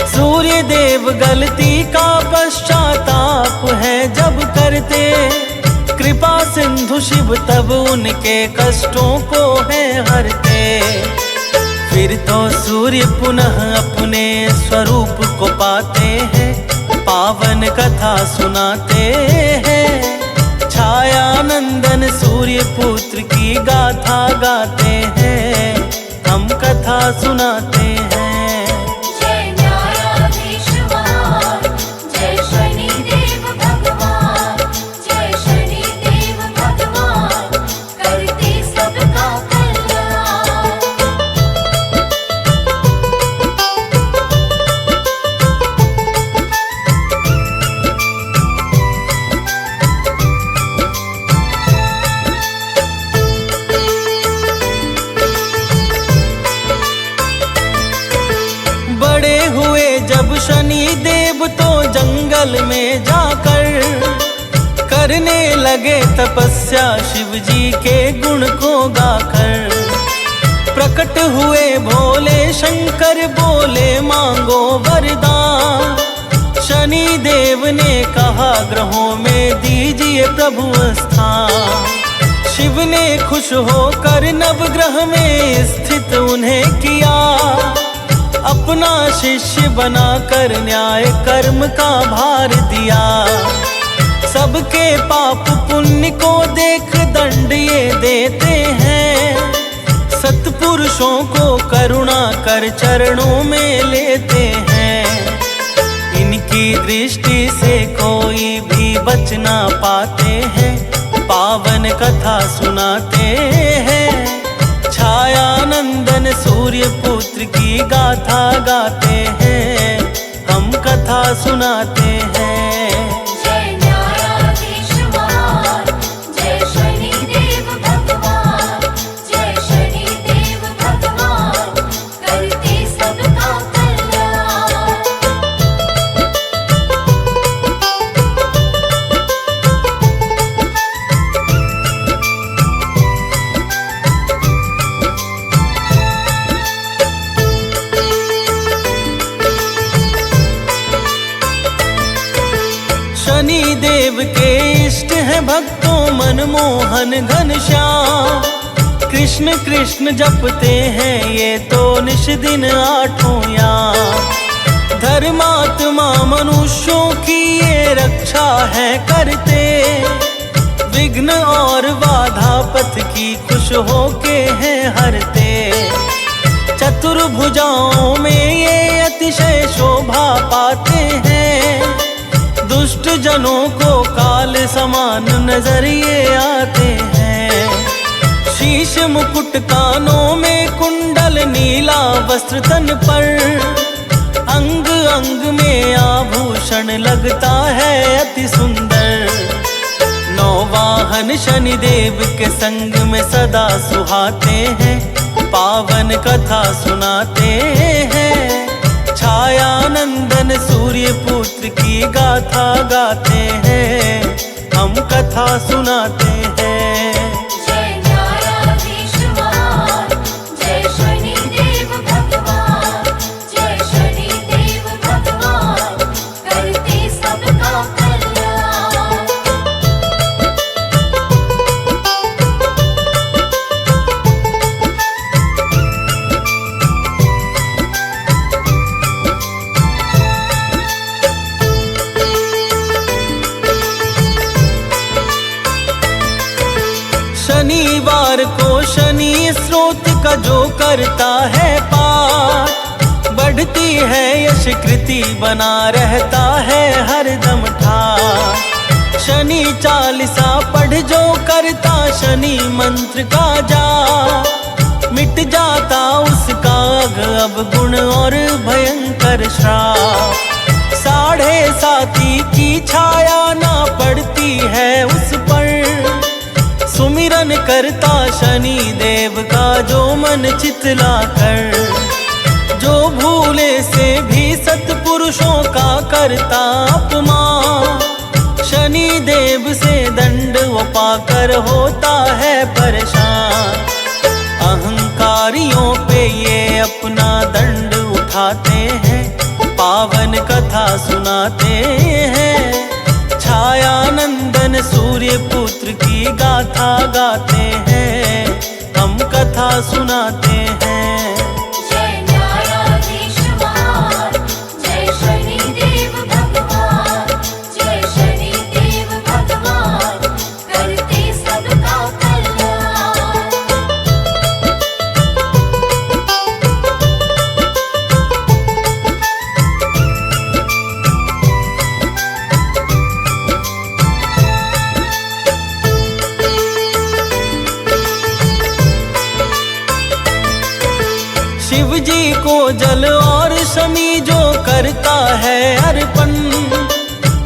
सूर्य देव गलती का पश्चाताप है जब करते, कृपा सिंधु शिव तब उनके कष्टों को है हरते। फिर तो सूर्य पुनः अपने स्वरूप को पाते हैं, पावन कथा सुनाते हैं। छायानंदन सूर्य पुत्र की गाथा गाते हैं, हम कथा सुनाते हैं। जय न्यायाधीश महान, जय शनिदेव भगवान, जय शनिदेव भगवान, करते सबका कल्याण। बड़े हुए जब शनि देव तो जंगल में जाकर, करने लगे तपस्या शिव जी के गुण को गाकर। प्रकट हुए भोले शंकर बोले मांगो वरदान, शनि देव ने कहा ग्रहों में दीजिए प्रभु स्थान। शिव ने खुश होकर नवग्रह में स्थित उन्हें किया, अपना शिष्य बनाकर न्याय कर्म का भार दिया। सबके पाप पुण्य को देख दंड ये देते हैं, सत्पुरुषों को करुणा कर चरणों में लेते हैं। इनकी दृष्टि से कोई भी बच ना पाते हैं, पावन कथा सुनाते हैं। छायानंदन सूर्य पुत्र की गाथा गाते हैं, हम कथा सुनाते हैं। जय न्यायाधीश महान, जय शनिदेव भगवान, जय शनिदेव भगवान, करते सबका कल्याण। शनि देव के इष्ट हैं भक्तों मनमोहन घनश्याम, कृष्ण कृष्ण जपते हैं ये तो निश दिन आठों याम। धर्मात्मा मनुष्यों की ये रक्षा है करते, विघ्न और बाधा पथ की खुश होके हैं हरते। चतुर्भुजाओं में ये अतिशय शोभा पाते हैं, दुष्ट जनों को काल समान नजर ये आते हैं। शीश मुकुट कानों में कुंडल नीला वस्त्र तन पर, अंग अंग में आभूषण लगता है अति सुंदर। नौ वाहन शनि देव के संग में सदा सुहाते हैं, पावन कथा सुनाते हैं। छायानंदन सूर्य पुत्र की गाथा गाते हैं, हम कथा सुनाते हैं। जय न्यायाधीश महान, जय शनिदेव भगवान, जय शनिदेव भगवान, सोमवार को शनि स्रोत का जो करता है पाठ, बढ़ती है यश कृति बना रहता है हरदम ठाठ। शनि चालीसा पढ़ जो करता शनि मंत्र का जाप, मिट जाता उसका अब गुण और भयंकर श्राप। 7.5 की छाया ना पड़ती है उस पर, सुमिरन करता शनि देव का जो मन चितला कर। जो भूले से भी सत्पुरुषों का करता अपमान, शनि देव से दंड वो पाकर होता है परेशान। अहंकारियों पे ये अपना दंड उठाते हैं, पावन कथा सुनाते हैं। छाया नंदन सूर्य पुत्र की गाथा गाते हैं, हम कथा सुनाते हैं। जय न्यायाधीश महान, जय शनि देव भगवान, जय शनि देव भगवान, करते सबका कल्याण। शिव जी को जल और शमी जो करता है अर्पण,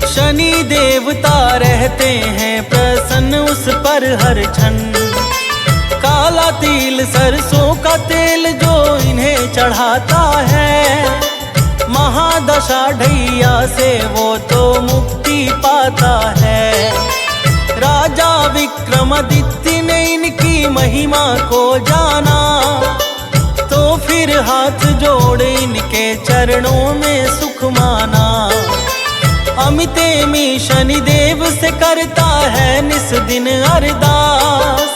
शनि देवता रहते हैं प्रसन्न उस पर हर क्षण। काला तिल सरसों का तेल जो इन्हें चढ़ाता है, महादशा ढैया से वो तो मुक्ति पाता है। राजा विक्रमादित्य ने इनकी महिमा को जाना, तो फिर हाथ जोड़ इनके चरणों में सुख माना। अमितेमी शनि देव से करता है निस दिन अरदास,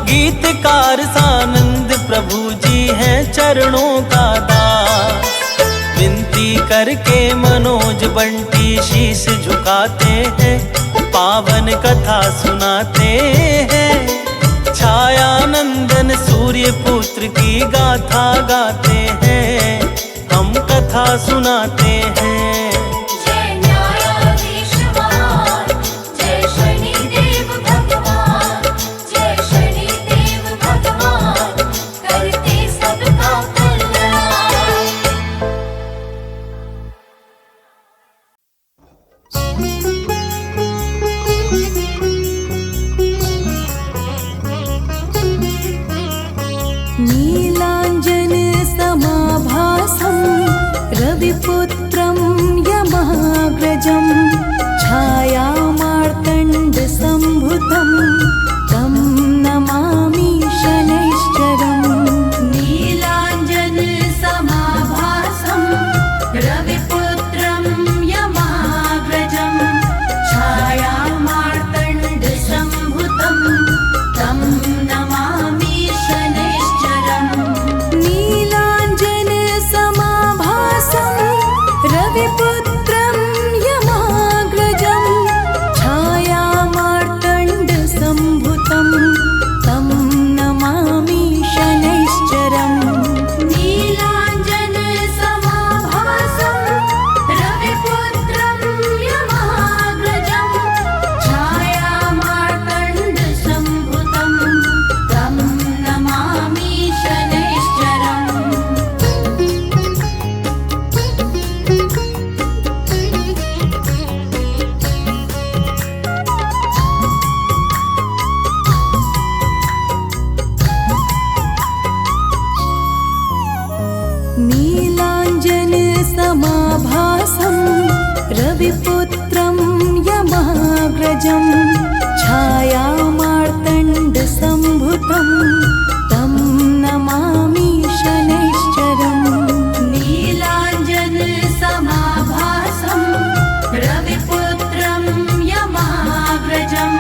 गीतकार सानंद प्रभु जी हैं चरणों का दास। विनती करके मनोज बंटी शीश झुकाते हैं, पावन कथा सुनाते हैं। छाया नंदन सूर्य पुत्र की गाथा गाते हैं, हम कथा सुनाते हैं। जय न्यायाधीश महान, जय शनि देव भगवान, जय शनि देव भगवान, करते सबका कल्याण। नीलाञ्जन समाभासं रविपुत्रं यमाग्रजं, छायामार्तण्डसम्भुतं तं नमामि शनैश्चरम्। नीलाञ्जन समाभासं रविपुत्रं यमाग्रजं, छायामार्तण्डसम्भुतं तं नमामि शनैश्चरम्। नीलाञ्जन समाभासं रविपुत्रं यमाग्रजं, छायामार्तण्डसम्भुतं तं नमामि शनैश्चरम्। नीलाञ्जन समाभासं रविपुत्रं यमाग्रजं, छायामार्तण्डसम्भुतं तं नमामि शनैश्चरम्। नीलाञ्जन समाभासं रविपुत्रं यमाग्रजं, छायामार्तण्डसम्भुतं तं नमामि शनैश्चरम्। नीलाञ्जन समाभासं रविपुत्रं यमाग्रजं,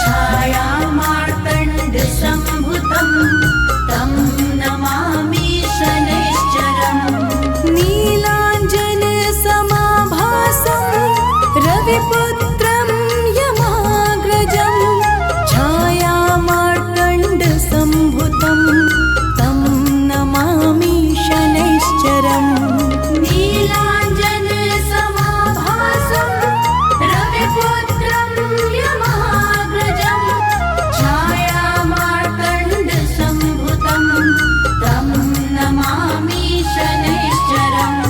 छायामार्तण्डसम्भुतं तं नमामि शनैश्चरम्। नीलाञ्जन समाभासं रविपुत्रं यमाग्रजं, छायामार्तण्डसम्भुतं सम्भुतं तं नमामि शनैश्चरम् नीलाञ्जनसमाभासं रविपुत्रं यमाग्रजं छायामार्तण्डसम्भुतं तं नमामि शनैश्चरम्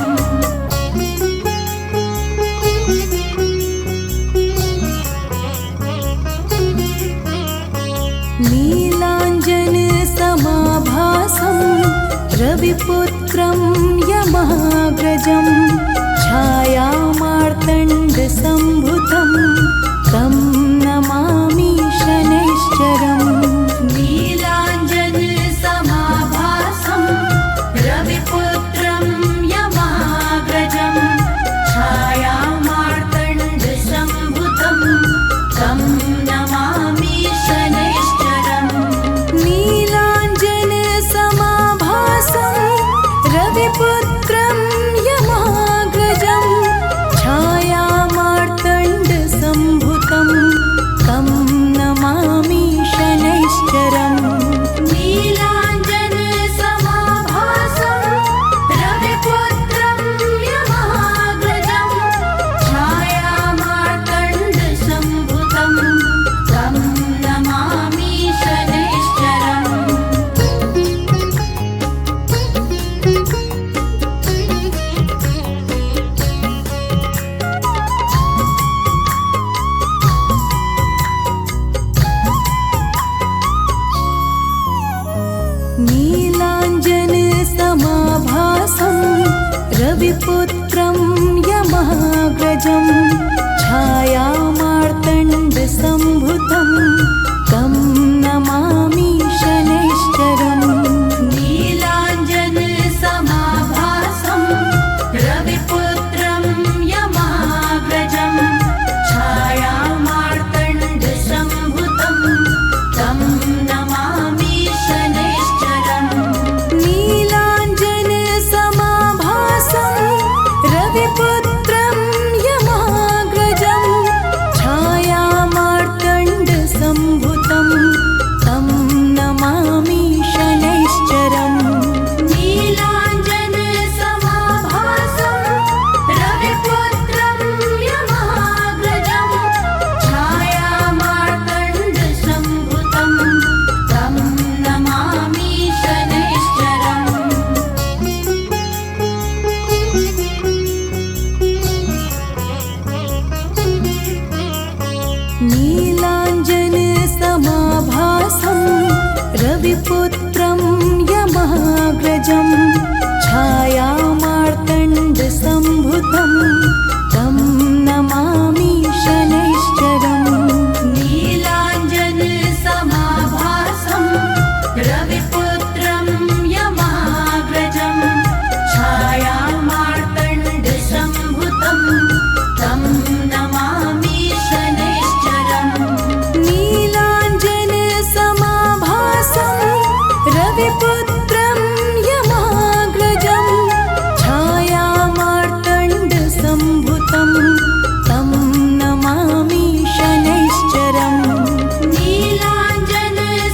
नीलाञ्जनसमाभासं रविपुत्रं यमाग्रजं छायामार्तण्डसम्भुतं तं नमामि शनैश्चरम् नीलाञ्जनसमाभासं रविपुत्रं यमाग्रजं छायामार्तण्डसम्भुतं तं नमामि शनैश्चरम् नीलाञ्जनसमाभासं रविपुत्रं यमाग्रजं छायामार्तण्डसम्भुतं तं नमामि शनैश्चरम् नीलाञ्जनसमाभासं रविपुत्रं यमाग्रजं छायामार्तण्डसम्भुतं तं नमामि शनैश्चरम् नीलाञ्जनसमाभासं रविपुत्रं यमाग्रजं छायामार्तण्डसम्भुतं तं नमामि शनैश्चरम् नीलाञ्जनसमाभासं रविपुत्रं यमाग्रजं छायामार्तण्डसम्भुतं तं नमामि शनैश्चरम् नीलाञ्जनसमाभासं रविपुत्रं यमाग्रजं छायामार्तण्डसम्भुतं तं नमामि शनैश्चरम् नीलाञ्जनसमाभासं रविपुत्रं यमाग्रजं छायामार्तण्डसम्भुतं तं नमामि शनैश्चरम् नीलाञ्जनसमाभासं रविपुत्रं यमाग्रजं छायामार्तण्डसम्भुतं तं नमामि शनैश्चरम् नीलाञ्जनसमाभासं रविपुत्रं यमाग्रजं छायामार्तण्डसम्भुतं तं नमामि शनैश्चरम् नीलाञ्जनसमाभासं रविपुत्रं यमाग्रजं छायामार्तण्डसम्भुतं तं नमामि शनैश्चरम्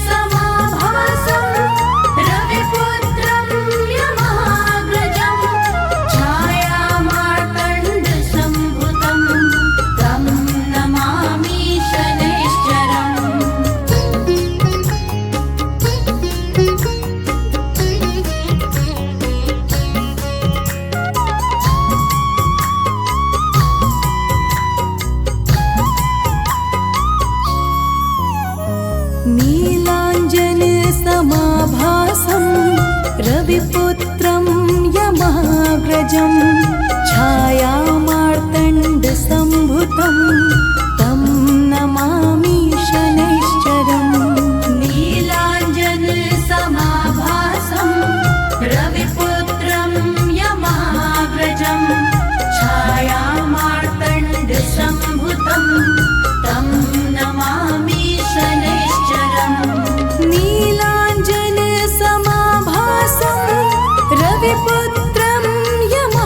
नीलाञ्जनसमाभासं रविपुत्रं यमाग्रजं छायामार्तण्डसम्भुतं तं नमामि शनैश्चरम् नीलाञ्जनसमाभासं रविपुत्रं यमाग्रजं छायामार्तण्डसम्भुतं तं नमामि शनैश्चरम् नीलाञ्जनसमाभासं रविपुत्रं यमाग्रजं छायामार्तण्डसम्भुतं तं नमामि शनैश्चरम् नीलाञ्जनसमाभासं रविपुत्रं यमा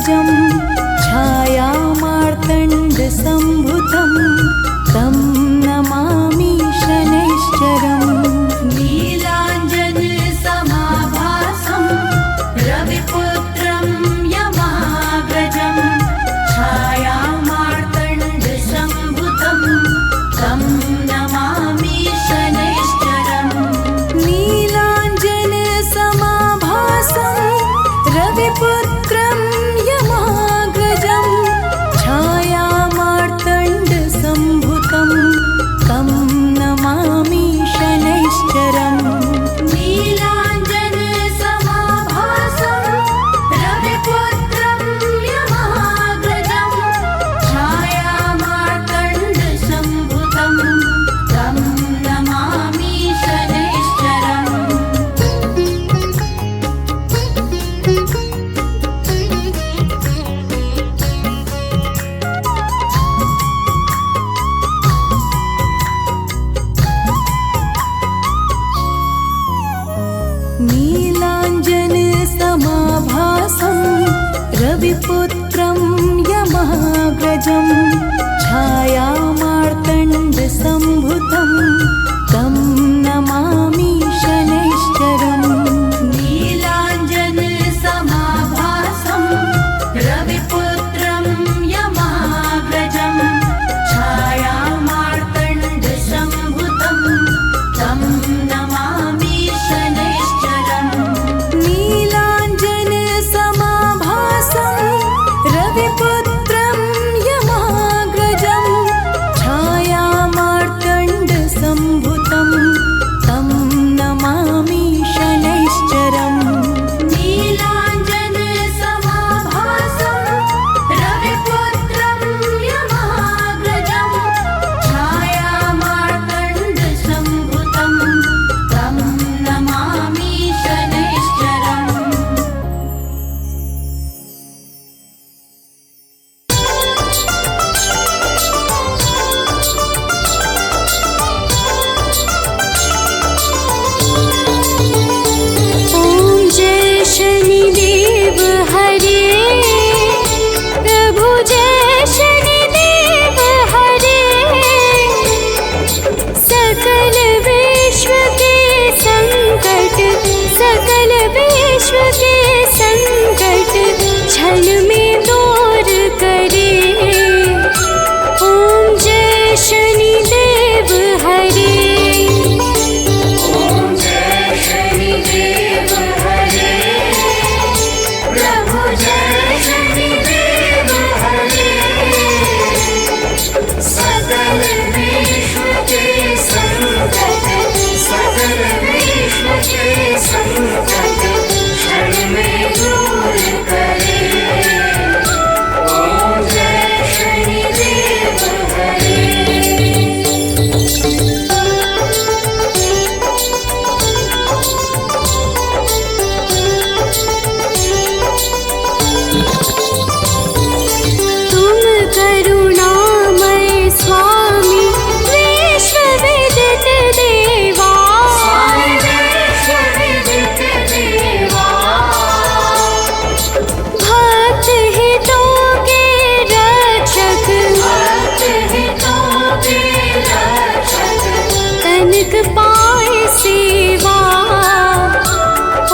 महागजं छायामार्तण्डसम्भुतं तं नमामि शनैश्चरम् नीलाञ्जनसमाभासं रविपुत्रं यमाग्रजं छायामार्तण्डसम्भुतं तं नमामि शनैश्चरम् नीलाञ्जनसमाभासं रविपुत्रं यमाग्रजं छायामार्तण्डसम्भुतं तं नमामि शनैश्चरम् नीलाञ्जनसमाभासं रविपुत्रं यमाग्रजं छायामार्तण्डसम्भुतं तं नमामि शनैश्चरम् नीलाञ्जनसमाभासं रविपुत्रं यमाग्रजं छायामार्तण्डसम्भुतं तं नमामि शनैश्चरम् नीलाञ्जनसमाभासं रविपुत्रं यमाग्रजं छायामार्तण्डसम्भुतं तं नमामि शनैश्चरम् नीलाञ्जनसमाभासं रविपुत्रं यमाग्रजं छायामार्तण्डसम्भुतं तं नमामि शनैश्चरम् नीलाञ्जनसमाभासं रविपुत्रं यमाग्रजं छायामार्तण्डसम्भुतं तं नमामि शनैश्चरम् ॐ जय शनिदेव हरे प्रभु जय शनिदेव हरे सकल विश्व के संकट क्षण में दूर करे ॐ जय शनिदेव हरे प्रभु जय शनिदेव हरे सकल विश्व के संकट क्षण में दूर करे ॐ जय शनिदेव हरे तुम करुणामय स्वामी विश्वविदित देवा भक्त हितों के रक्षक तनिक पाए सेवा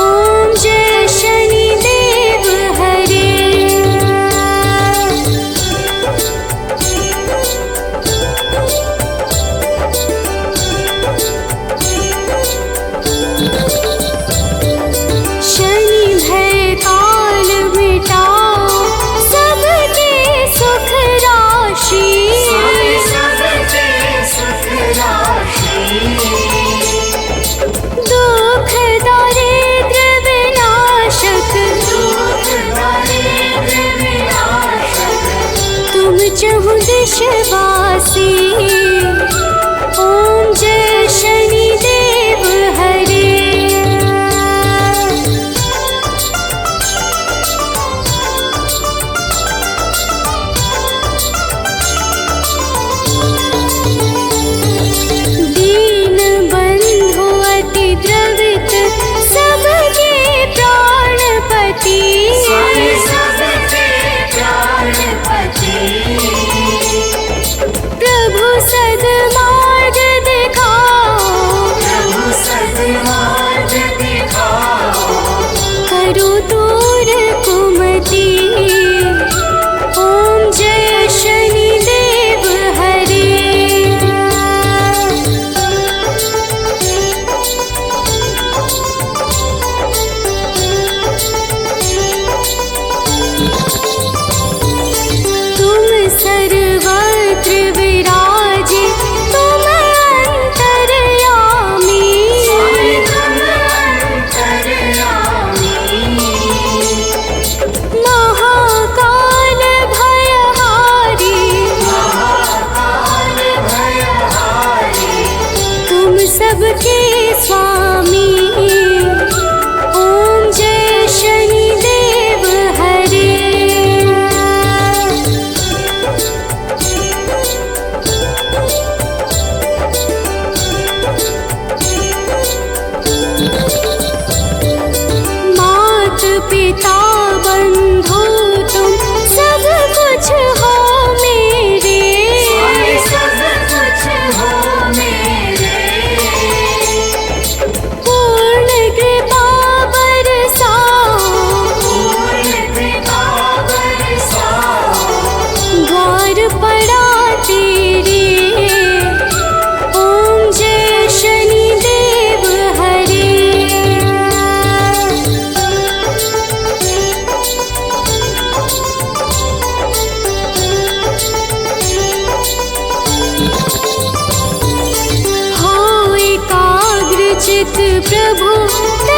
ॐ जय शनिदेव हरे शनि भय काल मिटाओ सबके सुख राशि दुख दारिद्र विनाशक तुम चहु दिशवासी ॐ जय शनिदेव हरे दीन बंधु अति द्रवित सबके प्राणपति प्रभु